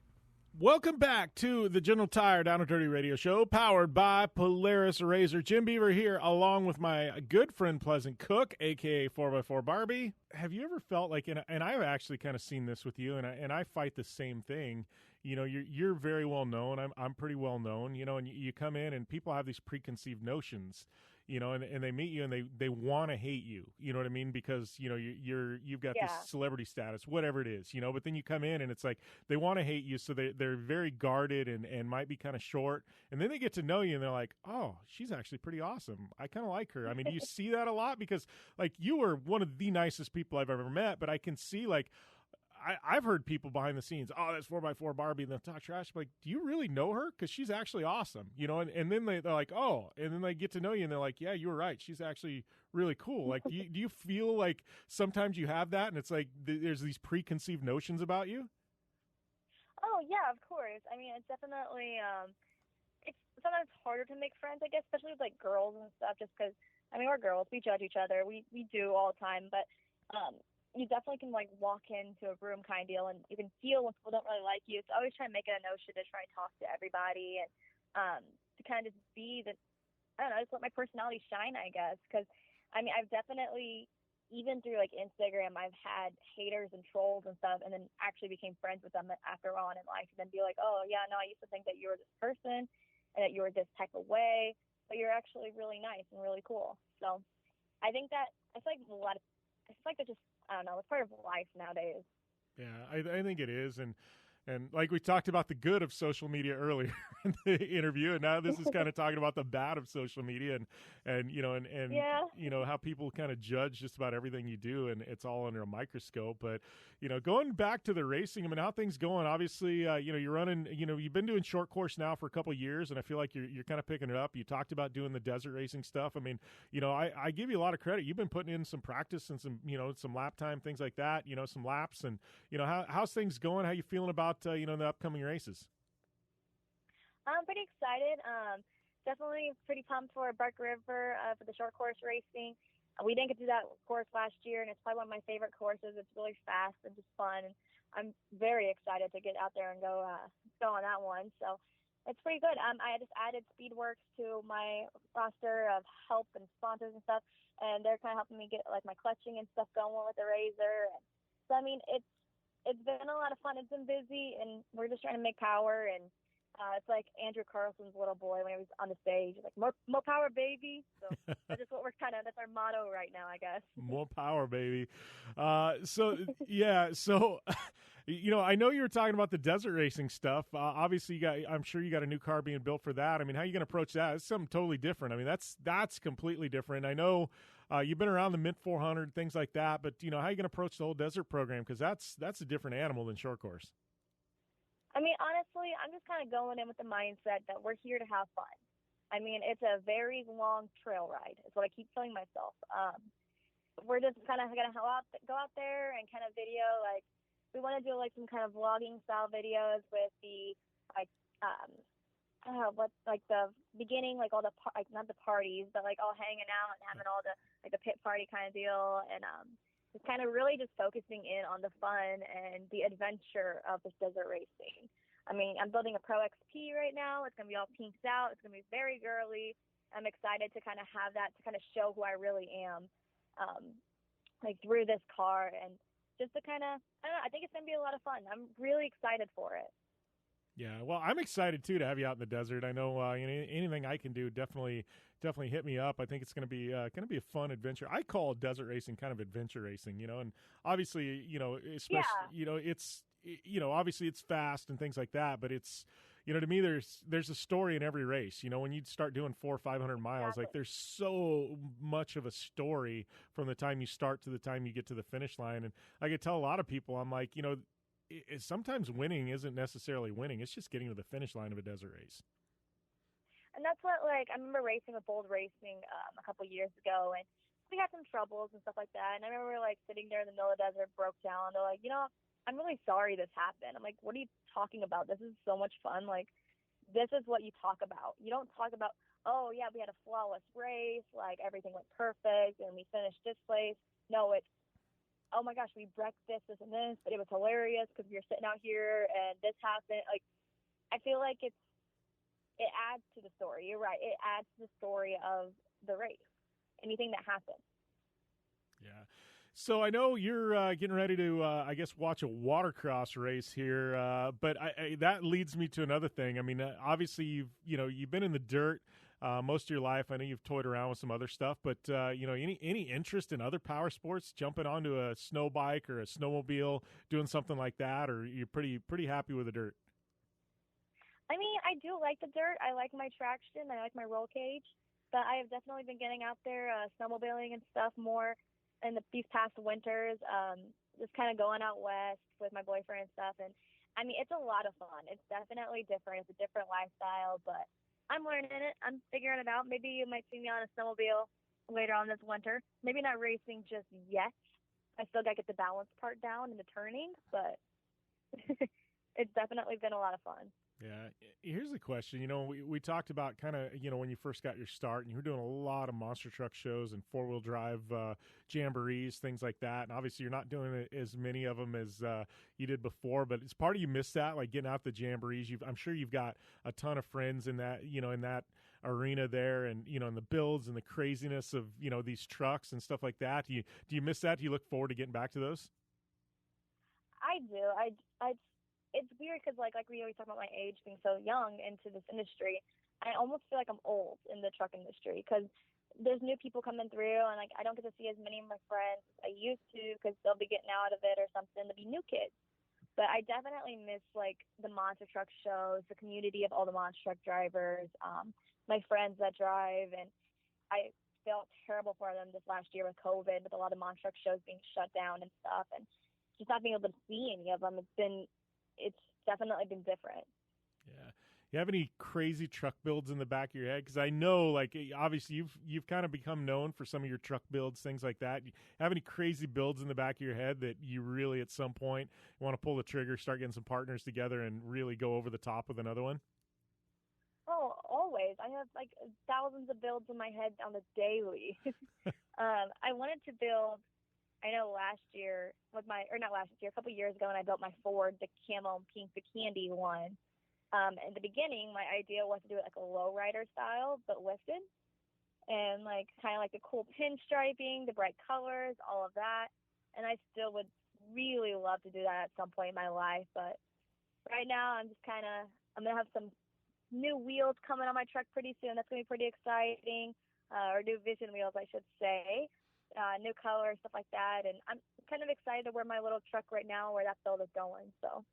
Welcome back to the General Tire Down and Dirty Radio Show, powered by Polaris RZR. Jim Beaver here, along with my good friend Pleasant Cook, a.k.a. 4x4 Barbie. Have you ever felt like, and I've actually kind of seen this with you, and I fight the same thing. You know, you're very well known. I'm pretty well known. You know, and you come in and people have these preconceived notions. You know, and they meet you and they want to hate you. You know what I mean? Because you know you've got this celebrity status, whatever it is. You know, but then you come in and it's like they want to hate you, so they're very guarded and might be kind of short. And then they get to know you and they're like, oh, she's actually pretty awesome. I kind of like her. I mean, do you see that a lot? Because like you are one of the nicest people I've ever met, but I can see like. I've heard people behind the scenes, oh, that's 4x4 Barbie, and they'll talk trash. I'm like, do you really know her? Because she's actually awesome, you know. And then they're like, oh, and then they get to know you, and they're like, yeah, you were right. She's actually really cool. Like, do you feel like sometimes you have that, and it's like there's these preconceived notions about you? Oh yeah, of course. I mean, it's definitely it's sometimes harder to make friends, I guess, especially with like girls and stuff. Just because I mean, we're girls, we judge each other, we do all the time, but you definitely can like walk into a room kind of deal and you can feel when people don't really like you. So I always try to make it a notion to try and talk to everybody and to kind of just be the, I don't know, just let my personality shine, I guess. Because I mean, I've definitely, even through like Instagram, I've had haters and trolls and stuff, and then actually became friends with them after on in life, and then be like, oh yeah, no, I used to think that you were this person and that you were this type of way, but you're actually really nice and really cool. So I think that it's like a lot of, it's like they're just, I don't know, it's part of life nowadays. Yeah, I think it is. And like we talked about the good of social media earlier in the interview, and now this is kind of talking about the bad of social media and you know, and you know, how people kind of judge just about everything you do, and it's all under a microscope. But, you know, going back to the racing, I mean, how things going? Obviously, you know, you're running, you know, you've been doing short course now for a couple of years, and I feel like you're kind of picking it up. You talked about doing the desert racing stuff. I mean, you know, I give you a lot of credit. You've been putting in some practice and some, you know, some lap time, things like that, you know, some laps, and, you know, how's things going? How you feeling about, you know, the upcoming races? I'm pretty excited. Definitely pretty pumped for Bark River for the short course racing. We didn't get to do that course last year, and it's probably one of my favorite courses. It's really fast and just fun, and I'm very excited to get out there and go on that one. So it's pretty good. I just added Speedworks to my roster of help and sponsors and stuff, and they're kind of helping me get like my clutching and stuff going with the RZR. And so I mean, it's been a lot of fun. It's been busy, and we're just trying to make power. And it's like Andrew Carlson's little boy when he was on the stage, like more power, baby. So that's just what that's our motto right now, I guess. More power, baby. So yeah, so you know, I know you were talking about the desert racing stuff. Obviously, I'm sure you got a new car being built for that. I mean, how are you going to approach that? It's something totally different. I mean, that's completely different. I know. You've been around the Mint 400, things like that, but, you know, how are you going to approach the whole desert program? Because that's a different animal than short course. I mean, honestly, I'm just kind of going in with the mindset that we're here to have fun. I mean, it's a very long trail ride. Is what I keep telling myself. We're just kind of going to go out there and kind of video, like, we want to do, like, some kind of vlogging style videos with the, like, what's like the beginning, like all the like not the parties, but like all hanging out and having all the like the pit party kind of deal, and just kind of really just focusing in on the fun and the adventure of this desert racing. I mean, I'm building a Pro XP right now. It's gonna be all pinked out. It's gonna be very girly. I'm excited to kind of have that to kind of show who I really am, like through this car, and just to kind of, I don't know, I think it's gonna be a lot of fun. I'm really excited for it. Yeah, well, I'm excited too to have you out in the desert. I know anything I can do, definitely hit me up. I think it's going to be a fun adventure. I call desert racing kind of adventure racing, and obviously, especially, it's, obviously it's fast and things like that, but it's, to me, there's a story in every race. When you start doing 400 or 500 miles, like there's so much of a story from the time you start to the time you get to the finish line. And I could tell a lot of people, I'm like, sometimes winning isn't necessarily winning. It's just getting to the finish line of a desert race. And that's what, like, I remember racing with Bold Racing a couple years ago, and we had some troubles and stuff like that. And I remember, like, sitting there in the middle of the desert, broke down. They're like, I'm really sorry this happened. I'm like, what are you talking about? This is so much fun. Like, this is what you talk about. You don't talk about, oh, yeah, we had a flawless race, like, everything went perfect, and we finished this place. No, it's, oh my gosh, we wrecked this and this, but it was hilarious because we were sitting out here and this happened. Like, I feel like it adds to the story. You're right. It adds to the story of the race, anything that happens. Yeah. So I know you're getting ready to, I guess, watch a watercross race here, but that leads me to another thing. I mean, obviously you've been in the dirt most of your life. I know you've toyed around with some other stuff, but any interest in other power sports, jumping onto a snow bike or a snowmobile, doing something like that, or you're pretty happy with the dirt? I mean, I do like the dirt. I like my traction. I like my roll cage, but I have definitely been getting out there snowmobiling and stuff more in these past winters. Just kind of going out west with my boyfriend and stuff, and I mean, it's a lot of fun. It's definitely different. It's a different lifestyle, but I'm learning it. I'm figuring it out. Maybe you might see me on a snowmobile later on this winter. Maybe not racing just yet. I still got to get the balance part down and the turning, but it's definitely been a lot of fun. Yeah. Here's the question. We talked about kind of, when you first got your start and you were doing a lot of monster truck shows and four-wheel drive jamborees, things like that. And obviously you're not doing as many of them as you did before, but it's part of you miss that, like getting out the jamborees. I'm sure you've got a ton of friends in that, in that arena there, and, in the builds and the craziness of, these trucks and stuff like that. Do you miss that? Do you look forward to getting back to those? I do. It's weird because, like we always talk about my age being so young into this industry. I almost feel like I'm old in the truck industry because there's new people coming through, and, like, I don't get to see as many of my friends as I used to because they'll be getting out of it or something. There'll be new kids. But I definitely miss, like, the monster truck shows, the community of all the monster truck drivers, my friends that drive. And I felt terrible for them this last year with COVID, with a lot of monster truck shows being shut down and stuff, and just not being able to see any of them. It's definitely been different. Yeah. You have any crazy truck builds in the back of your head? Because I know, like, obviously you've kind of become known for some of your truck builds, things like that. You have any crazy builds in the back of your head that you really, at some point, want to pull the trigger, start getting some partners together, and really go over the top with another one? Oh, always. I have, like, thousands of builds in my head on the daily. I wanted to build, I know a couple years ago when I built my Ford, the camo and pink, the candy one. In the beginning, my idea was to do it like a lowrider style, but lifted, and like kind of like the cool pinstriping, the bright colors, all of that. And I still would really love to do that at some point in my life, but right now I'm gonna have some new wheels coming on my truck pretty soon. That's gonna be pretty exciting, or new vision wheels, I should say. New color, stuff like that, and I'm kind of excited to where my little truck right now, where that build is going. So,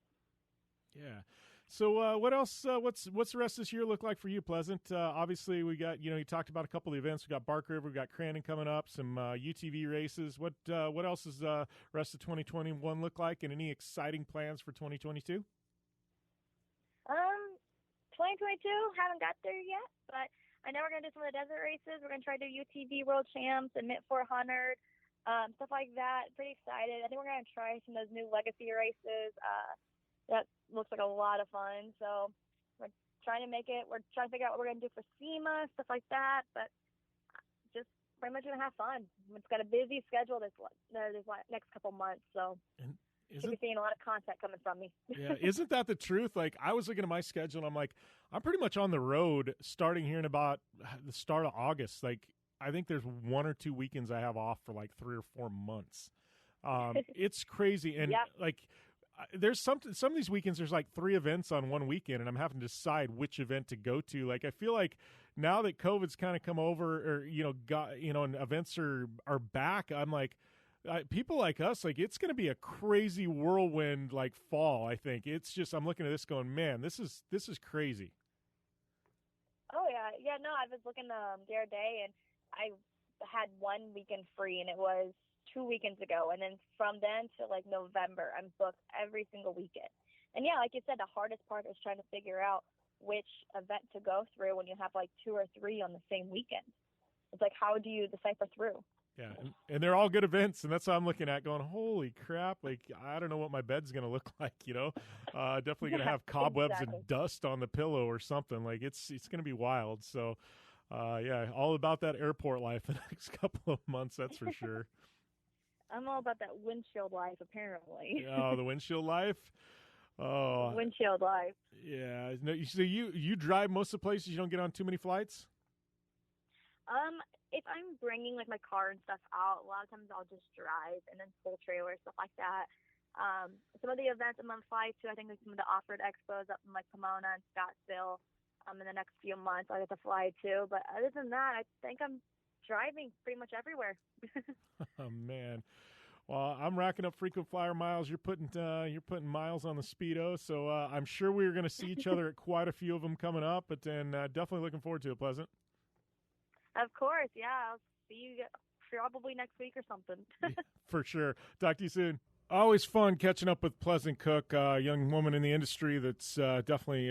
yeah. So, what else? What's the rest of this year look like for you, Pleasant? Obviously, we got you talked about a couple of events. We got Bark River, we got Crandon coming up, some UTV races. What else is rest of 2021 look like, and any exciting plans for 2022? 2022 haven't got there yet, but I know we're going to do some of the desert races. We're going to try to do UTV World Champs and Mint 400, stuff like that. Pretty excited. I think we're going to try some of those new legacy races. That looks like a lot of fun. So We're trying to figure out what we're going to do for SEMA, stuff like that. But just pretty much going to have fun. It's got a busy schedule this next couple months, so you'll be seeing a lot of content coming from me. Yeah, isn't that the truth? Like, I was looking at my schedule, and I'm like, I'm pretty much on the road starting here in about the start of August. Like, I think there's 1 or 2 weekends I have off for like 3 or 4 months. It's crazy. And like, there's some of these weekends, there's like 3 events on one weekend, and I'm having to decide which event to go to. Like, I feel like now that COVID's kind of come over, or, and events are back, I'm like, people like us, like, it's going to be a crazy whirlwind, like, fall. I think it's just, I'm looking at this going, man, this is crazy. Oh yeah. No, I was looking the other day, and I had 1 weekend free, and it was 2 weekends ago. And then from then to like November, I'm booked every single weekend. And yeah, like you said, the hardest part is trying to figure out which event to go through when you have like 2 or 3 on the same weekend. It's like, how do you decipher through? Yeah, and they're all good events, and that's what I'm looking at going, holy crap, like, I don't know what my bed's going to look like, definitely going to have cobwebs and dust on the pillow or something. Like, it's going to be wild. So, yeah, all about that airport life the next couple of months, that's for sure. I'm all about that windshield life, apparently. Oh, the windshield life? Oh, windshield life. Yeah. No, so you drive most of the places, you don't get on too many flights? If I'm bringing like my car and stuff out, a lot of times I'll just drive and then pull trailer, stuff like that. Some of the events I'm on fly to, I think like some of the off-road expos up in like Pomona and Scottsdale in the next few months I get to fly to. But other than that, I think I'm driving pretty much everywhere. Oh man. Well, I'm racking up frequent flyer miles. You're putting miles on the Speedo, so I'm sure we're going to see each other at quite a few of them coming up. But then definitely looking forward to it, Pleasant. Of course, yeah. I'll see you probably next week or something. For sure. Talk to you soon. Always fun catching up with Pleasant Cook, a young woman in the industry that's definitely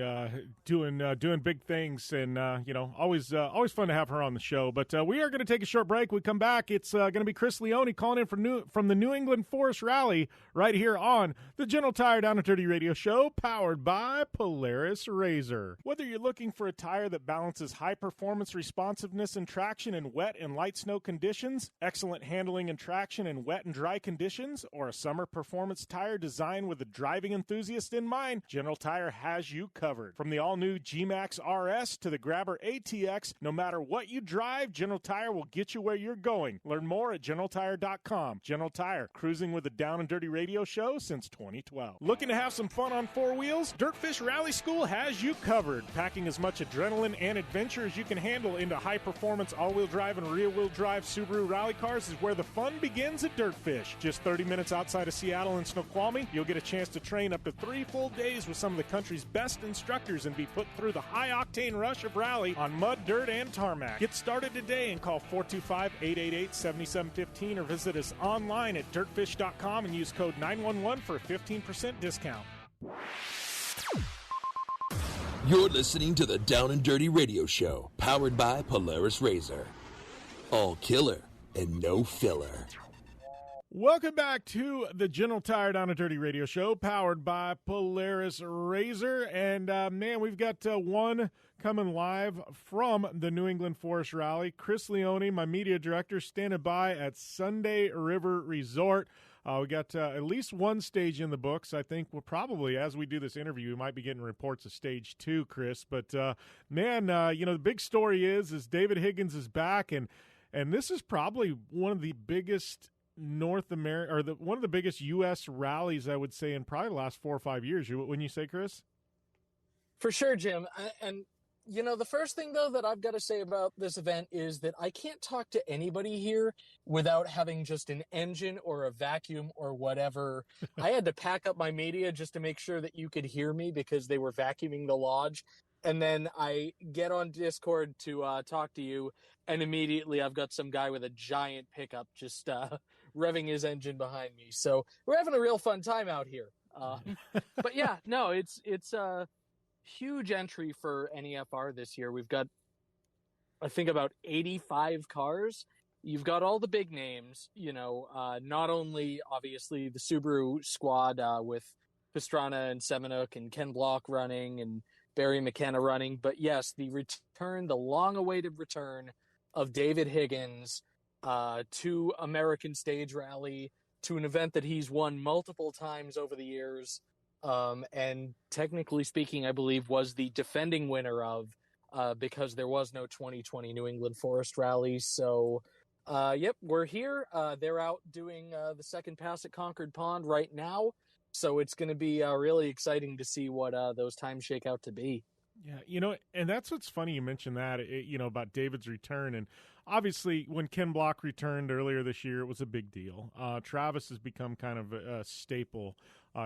doing big things, and always fun to have her on the show. But we are going to take a short break. We come back. It's going to be Chris Leone calling in from the New England Forest Rally right here on the General Tire Down and Dirty Radio Show, powered by Polaris RZR. Whether you're looking for a tire that balances high performance, responsiveness, and traction in wet and light snow conditions, excellent handling and traction in wet and dry conditions, or a summer performance tire designed with the driving enthusiast in mind, General Tire has you covered. From the all-new G-Max RS to the Grabber ATX, no matter what you drive, General Tire will get you where you're going. Learn more at GeneralTire.com. General Tire, cruising with the Down and Dirty Radio Show since 2012. Looking to have some fun on 4 wheels? Dirtfish Rally School has you covered. Packing as much adrenaline and adventure as you can handle into high-performance all-wheel drive and rear-wheel drive Subaru rally cars is where the fun begins at Dirtfish. Just 30 minutes outside of Seattle and Snoqualmie, you'll get a chance to train up to 3 full days with some of the country's best instructors and be put through the high-octane rush of rally on mud, dirt, and tarmac. Get started today and call 425-888-7715 or visit us online at dirtfish.com and use code 911 for a 15% discount. You're listening to the Down and Dirty Radio Show, powered by Polaris RZR. All killer and no filler. Welcome back to the General Tire Down and Dirty Radio Show, powered by Polaris RZR. And, man, we've got one coming live from the New England Forest Rally. Chris Leone, my media director, standing by at Sunday River Resort. We got at least one stage in the books. I think we'll probably, as we do this interview, we might be getting reports of stage 2, Chris. But, man, the big story is David Higgins is back, and this is probably one of the biggest North America, or one of the biggest U.S. rallies, I would say, in probably the last 4 or 5 years. Wouldn't you say, Chris? For sure, Jim. And the first thing, though, that I've got to say about this event is that I can't talk to anybody here without having just an engine or a vacuum or whatever. I had to pack up my media just to make sure that you could hear me because they were vacuuming the lodge. And then I get on Discord to talk to you, and immediately I've got some guy with a giant pickup just revving his engine behind me. So we're having a real fun time out here. But yeah, no, it's a huge entry for NEFR this year. We've got, I think, about 85 cars. You've got all the big names, not only obviously the Subaru squad with Pastrana and Semenuk and Ken Block running, and Barry McKenna running. But yes, the long-awaited return of David Higgins to American Stage Rally, to an event that he's won multiple times over the years, and technically speaking, I believe was the defending winner of, because there was no 2020 New England Forest Rally. So, yep, we're here. They're out doing the second pass at Concord Pond right now. So it's going to be really exciting to see what those times shake out to be. Yeah, and that's what's funny you mentioned that, about David's return. And obviously, when Ken Block returned earlier this year, it was a big deal. Travis has become kind of a staple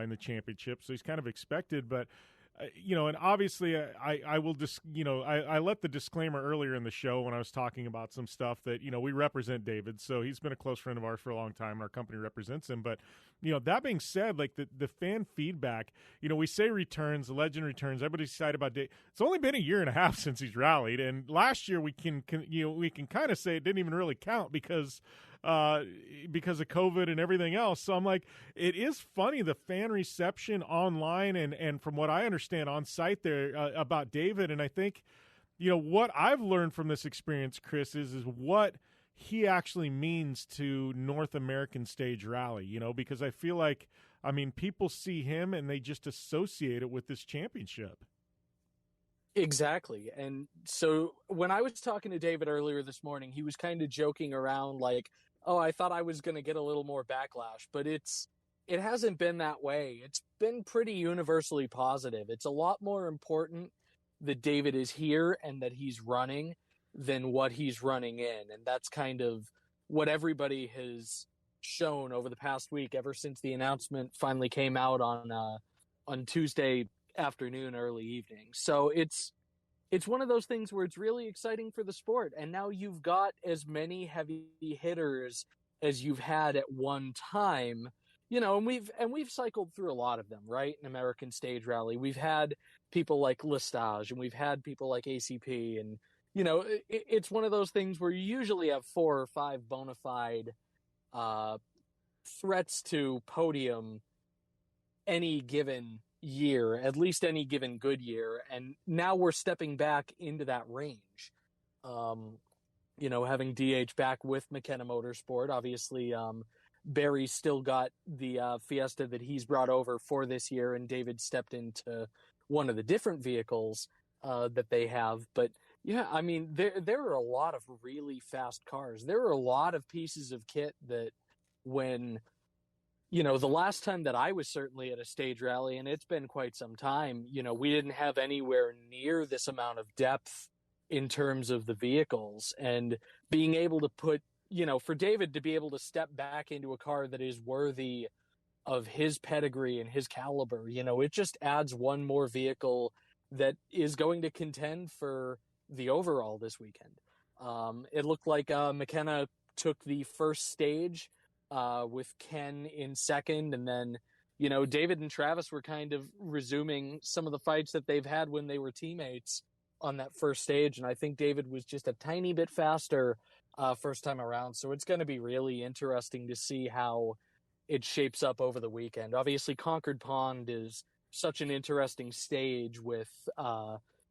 in the championship, so he's kind of expected. But and obviously, I will just, I let the disclaimer earlier in the show when I was talking about some stuff that, we represent David. So he's been a close friend of ours for a long time. Our company represents him. But, that being said, like the fan feedback, we say returns, the legend returns. Everybody's excited about David. It's only been a year and a half since he's rallied. And last year we can kind of say it didn't even really count because of COVID and everything else. So I'm like, it is funny, the fan reception online and from what I understand on site there about David. And I think, what I've learned from this experience, Chris, is what he actually means to North American Stage Rally, because I feel like, people see him and they just associate it with this championship. Exactly. And so when I was talking to David earlier this morning, he was kind of joking around like, oh, I thought I was going to get a little more backlash, but it hasn't been that way. It's been pretty universally positive. It's a lot more important that David is here and that he's running than what he's running in. And that's kind of what everybody has shown over the past week, ever since the announcement finally came out on Tuesday afternoon, early evening. So it's one of those things where it's really exciting for the sport. And now you've got as many heavy hitters as you've had at one time, and we've cycled through a lot of them, right? In American Stage Rally, we've had people like Lestage and we've had people like ACP, and it's one of those things where you usually have 4 or 5 bona fide threats to podium any given year, at least any given good year. And now we're stepping back into that range. Having DH back with McKenna Motorsport, obviously, Barry's still got the Fiesta that he's brought over for this year, and David stepped into one of the different vehicles that they have. But yeah, there are a lot of really fast cars. There are a lot of pieces of kit that when, the last time that I was certainly at a stage rally, and it's been quite some time, we didn't have anywhere near this amount of depth in terms of the vehicles, and being able to put, for David to be able to step back into a car that is worthy of his pedigree and his caliber, it just adds one more vehicle that is going to contend for the overall this weekend. It looked like McKenna took the first stage with Ken in second, and then David and Travis were kind of resuming some of the fights that they've had when they were teammates on that first stage, and I think David was just a tiny bit faster first time around. So it's going to be really interesting to see how it shapes up over the weekend. Obviously, Concord Pond is such an interesting stage with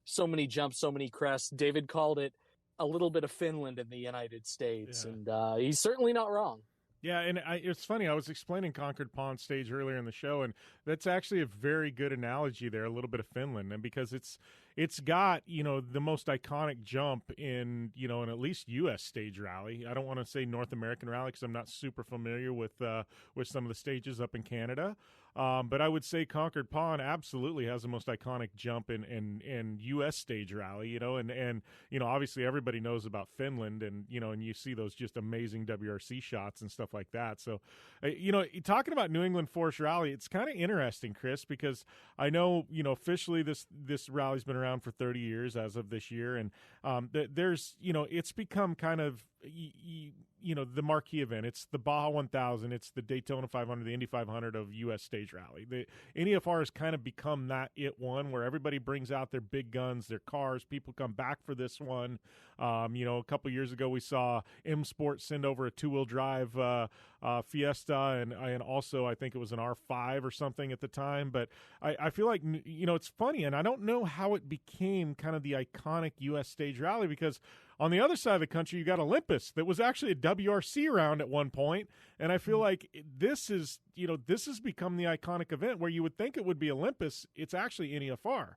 so many jumps, so many crests. David called it a little bit of Finland in the United States, and he's certainly not wrong. Yeah, and it's funny. I was explaining Concord Pond stage earlier in the show, and that's actually a very good analogy there, a little bit of Finland, and because it's got, the most iconic jump in, in at least U.S. stage rally. I don't want to say North American rally because I'm not super familiar with some of the stages up in Canada. But I would say Concord Pond absolutely has the most iconic jump in U.S. stage rally, and obviously everybody knows about Finland, and you see those just amazing WRC shots and stuff like that. So, talking about New England Forest Rally, it's kind of interesting, Chris, because I know, officially this rally's been around for 30 years as of this year, and there's, it's become kind of, the marquee event. It's the Baja 1000, it's the Daytona 500, the Indy 500 of U.S. stage rally. The NEFR has kind of become that one where everybody brings out their big guns, their cars. People come back for this one. A couple years ago we saw M Sport send over a 2-wheel drive Fiesta, and also I think it was an R5 or something at the time. But I feel like, it's funny, and I don't know how it became kind of the iconic U.S. stage rally, because on the other side of the country, you got Olympus that was actually a WRC round at one point, and I feel like this has become the iconic event where you would think it would be Olympus. It's actually NEFR.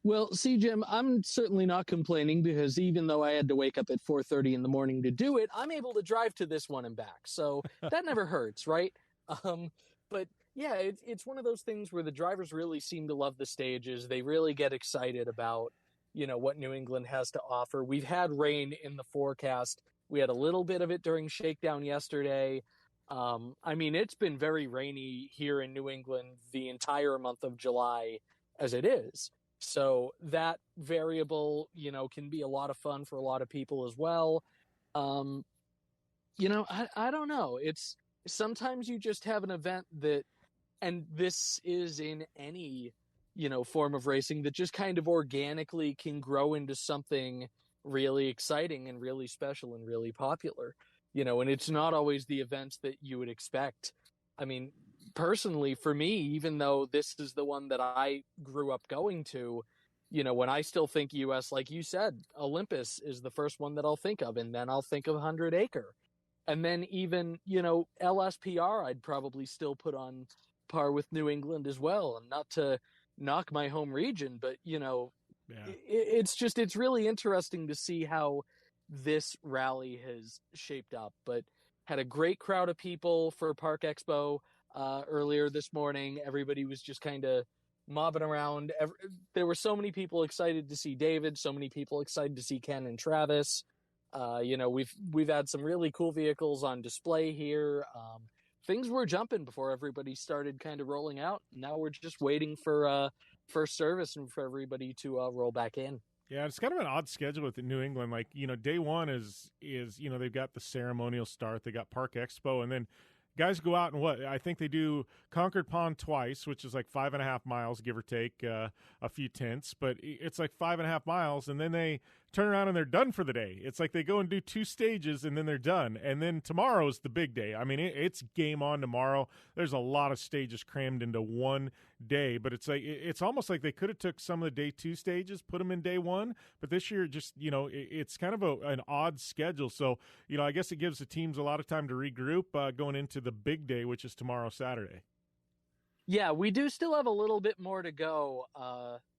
Well, see, Jim, I'm certainly not complaining, because even though I had to wake up at 4:30 in the morning to do it, I'm able to drive to this one and back. So that never hurts, right? But yeah, it's one of those things where the drivers really seem to love the stages. They really get excited about, what New England has to offer. We've had rain in the forecast. We had a little bit of it during Shakedown yesterday. It's been very rainy here in New England the entire month of July as it is. So that variable, can be a lot of fun for a lot of people as well. I don't know. It's sometimes you just have an event that, and this is in any, form of racing, that just kind of organically can grow into something really exciting and really special and really popular, and it's not always the events that you would expect. Personally, for me, even though this is the one that I grew up going to, when I still think US, like you said, Olympus is the first one that I'll think of, and then I'll think of 100 Acre. And then even, LSPR, I'd probably still put on par with New England as well. And not to knock my home region, but, it's really interesting to see how this rally has shaped up. But had a great crowd of people for Park Expo. Earlier this morning, everybody was just kind of mobbing around. There were so many people excited to see David, so many people excited to see Ken and Travis. We've had some really cool vehicles on display here. Things were jumping before everybody started kind of rolling out. Now we're just waiting for first service and for everybody to roll back in. Yeah, it's kind of an odd schedule with New England. Like, day one is they've got the ceremonial start, they got Park Expo, and then guys go out and I think they do Concord Pond twice, which is like 5.5 miles, give or take a few tenths, but it's like 5.5 miles, and then they turn around and they're done for the day. It's like they go and do 2 stages and then they're done. And then tomorrow's the big day. It's game on tomorrow. There's a lot of stages crammed into one day, but it's almost like they could have took some of the day 2 stages, put them in day 1, but this year just, it's kind of an odd schedule. So, I guess it gives the teams a lot of time to regroup going into the big day, which is tomorrow, Saturday. Yeah, we do still have a little bit more to go,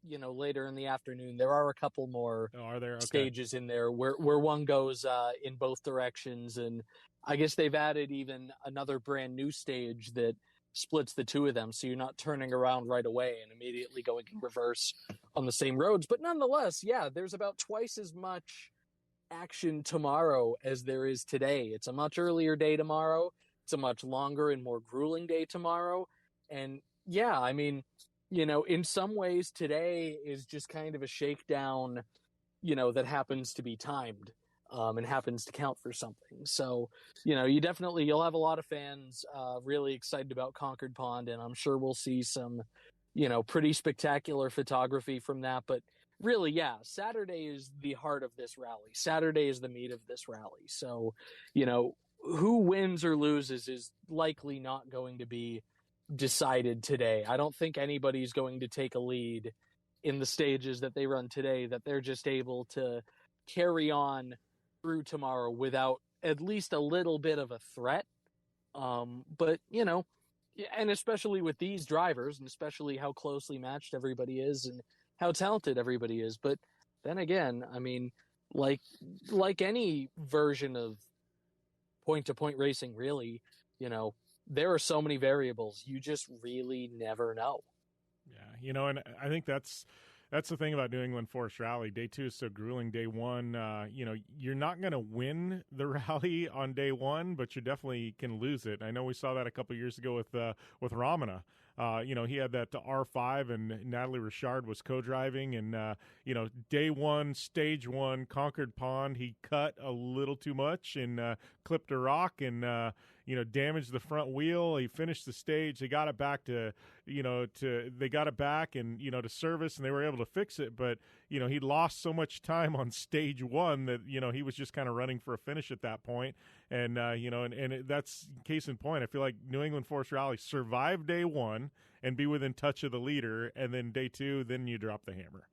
later in the afternoon. There are a couple more stages in there where one goes in both directions. And I guess they've added even another brand new stage that splits the two of them. So you're not turning around right away and immediately going in reverse on the same roads. But nonetheless, yeah, there's about twice as much action tomorrow as there is today. It's a much earlier day tomorrow. It's a much longer and more grueling day tomorrow. And yeah, in some ways today is just kind of a shakedown, that happens to be timed, and happens to count for something. So, you'll have a lot of fans, really excited about Concord Pond, and I'm sure we'll see some, pretty spectacular photography from that. But really, yeah, Saturday is the heart of this rally. Saturday is the meat of this rally. So, who wins or loses is likely not going to be decided today. I don't think anybody's going to take a lead in the stages that they run today, that they're just able to carry on through tomorrow without at least a little bit of a threat. But, and especially with these drivers, and especially how closely matched everybody is and how talented everybody is. But then again, like any version of point-to-point racing, really, there are so many variables. You just really never know. Yeah, and I think that's the thing about New England Forest Rally. Day 2 is so grueling. Day 1, you're not going to win the rally on day 1, but you definitely can lose it. I know we saw that a couple of years ago with Ramana. He had that R5, and Natalie Richard was co-driving, and day 1, stage 1, Concord Pond, he cut a little too much and clipped a rock, and damaged the front wheel. He finished the stage. They got it back to service, and they were able to fix it. But, he lost so much time on stage one that, he was just kind of running for a finish at that point. And, that's case in point. I feel like New England Forest Rally survived day one and be within touch of the leader. And then day two, then you drop the hammer.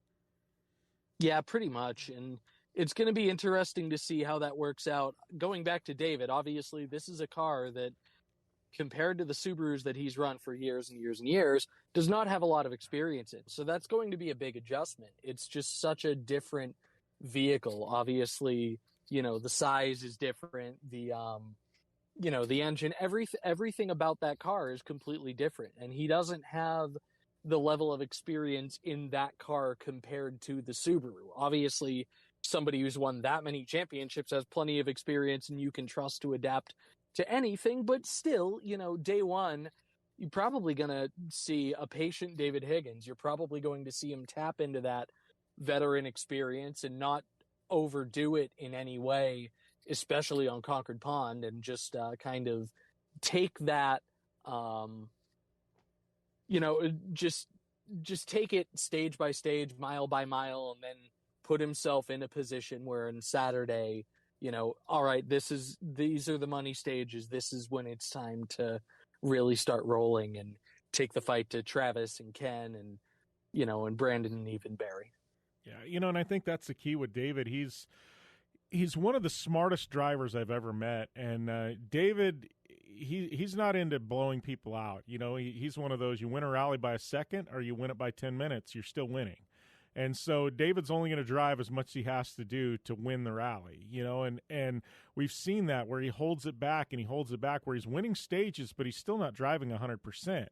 Yeah, pretty much. And it's going to be interesting to see how that works out. Going back to David, obviously this is a car that, compared to the Subarus that he's run for years and years and years, does not have a lot of experience in. So that's going to be a big adjustment. It's just such a different vehicle. Obviously, the size is different. The engine, everything about that car is completely different. And he doesn't have the level of experience in that car compared to the Subaru. Obviously, somebody who's won that many championships has plenty of experience and you can trust to adapt to anything, but still, day one, you're probably going to see a patient David Higgins. You're probably going to see him tap into that veteran experience and not overdo it in any way, especially on Concord Pond, and just kind of take that, just take it stage by stage, mile by mile, and then put himself in a position where on Saturday, all right, these are the money stages. This is when it's time to really start rolling and take the fight to Travis and Ken and, and Brandon and even Barry. Yeah. And I think that's the key with David. He's one of the smartest drivers I've ever met. And David, he's not into blowing people out. He's one of those, you win a rally by a second or you win it by 10 minutes, you're still winning. And so David's only going to drive as much as he has to do to win the rally, and we've seen that where he holds it back where he's winning stages, but he's still not driving 100%.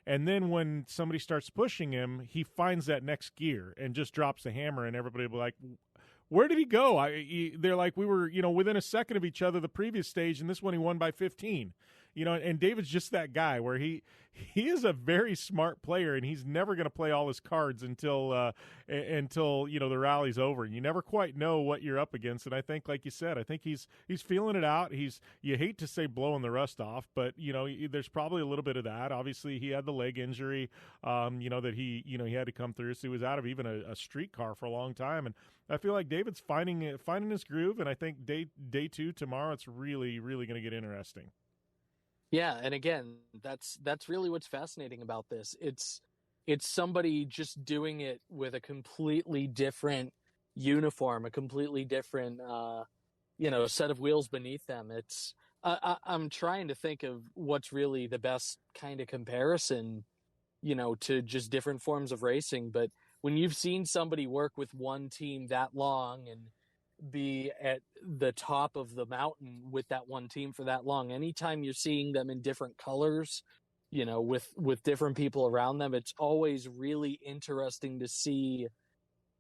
And then when somebody starts pushing him, he finds that next gear and just drops the hammer, and everybody will be like, where did he go? They're like, we were, within a second of each other the previous stage, and this one he won by 15. And David's just that guy where he is a very smart player, and he's never going to play all his cards until the rally's over. You never quite know what you're up against, and I think, like you said, I think he's feeling it out. You hate to say blowing the rust off, but there's probably a little bit of that. Obviously, he had the leg injury, that he had to come through, so he was out of even a street car for a long time, and I feel like David's finding his groove, and I think day two tomorrow, it's really, really going to get interesting. Yeah, and again, that's really what's fascinating about this. It's somebody just doing it with a completely different uniform, a completely different set of wheels beneath them. I'm trying to think of what's really the best kind of comparison, to just different forms of racing. But when you've seen somebody work with one team that long and be at the top of the mountain with that one team for that long, anytime you're seeing them in different colors, with different people around them, it's always really interesting to see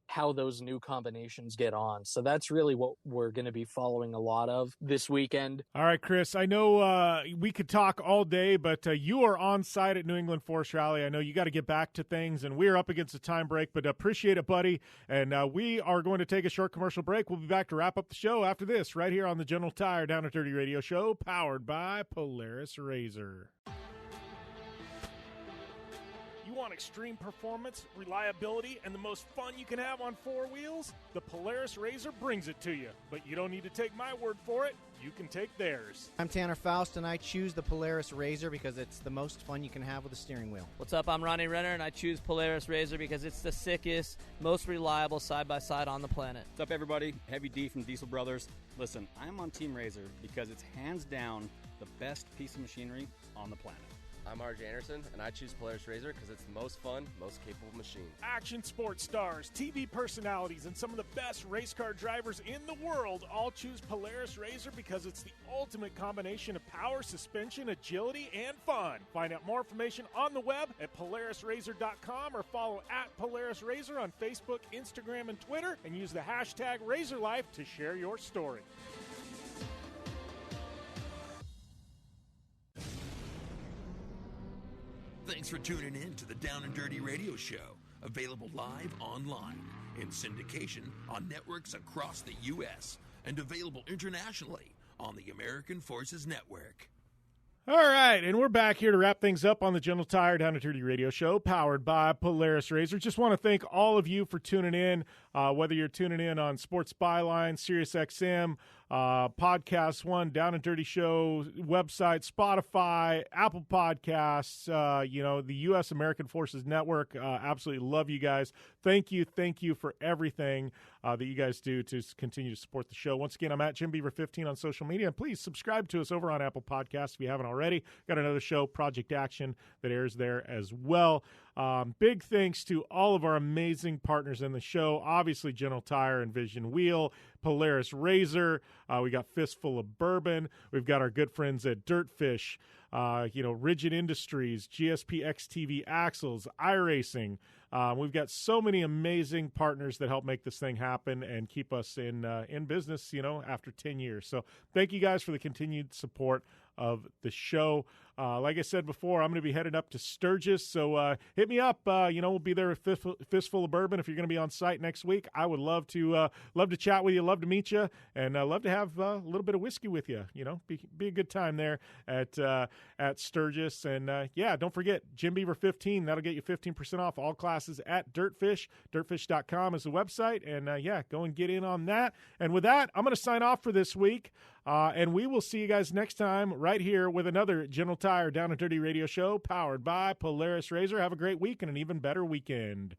how those new combinations get on. So that's really what we're going to be following a lot of this weekend. All right, Chris, I know we could talk all day, but you are on site at New England Forest Rally. I know you got to get back to things, and we're up against a time break, but appreciate it, buddy. And we are going to take a short commercial break. We'll be back to wrap up the show after this, right here on the General Tire Down and Dirty Radio Show, powered by Polaris RZR. Want extreme performance, reliability, and the most fun you can have on four wheels? The Polaris RZR brings it to you. But you don't need to take my word for it. You can take theirs. I'm Tanner Faust, and I choose the Polaris RZR because it's the most fun you can have with a steering wheel. What's up? I'm Ronnie Renner, and I choose Polaris RZR because it's the sickest, most reliable side-by-side on the planet. What's up, everybody? Heavy D from Diesel Brothers. Listen, I'm on Team RZR because it's hands down the best piece of machinery on the planet. I'm RJ Anderson, and I choose Polaris RZR because it's the most fun, most capable machine. Action sports stars, TV personalities, and some of the best race car drivers in the world all choose Polaris RZR because it's the ultimate combination of power, suspension, agility, and fun. Find out more information on the web at PolarisRZR.com or follow at Polaris RZR on Facebook, Instagram, and Twitter, and use the hashtag RZRLife to share your story. Thanks for tuning in to the Down and Dirty Radio Show, available live online, in syndication on networks across the U.S., and available internationally on the American Forces Network. All right, and we're back here to wrap things up on the Gentle Tire Down and Dirty Radio Show, powered by Polaris RZR. Just want to thank all of you for tuning in, whether you're tuning in on Sports Byline, SiriusXM, Podcast One, Down and Dirty Show website, Spotify, Apple Podcasts, the U.S. American Forces Network. Absolutely love you guys. Thank you for everything that you guys do to continue to support the show. Once again, I'm at Jim Beaver 15 on social media, and please subscribe to us over on Apple Podcasts if you haven't already. Got another show, Project Action, that airs there as well. Big thanks to all of our amazing partners in the show. Obviously, General Tire and Vision Wheel, Polaris RZR. We got Fistful of Bourbon. We've got our good friends at Dirtfish, Rigid Industries, GSP XTV Axles, iRacing. We've got so many amazing partners that help make this thing happen and keep us in business, after 10 years. So thank you guys for the continued support of the show. Like I said before, I'm going to be headed up to Sturgis, so hit me up. We'll be there with Fistful of Bourbon if you're going to be on site next week. I would love to chat with you, love to meet you, and love to have a little bit of whiskey with you. Be a good time there at Sturgis. And don't forget Jim Beaver 15. That'll get you 15% off all classes at Dirtfish. Dirtfish.com is the website, and go and get in on that. And with that, I'm going to sign off for this week. And we will see you guys next time right here with another General Tire Down and Dirty Radio Show powered by Polaris RZR. Have a great week and an even better weekend.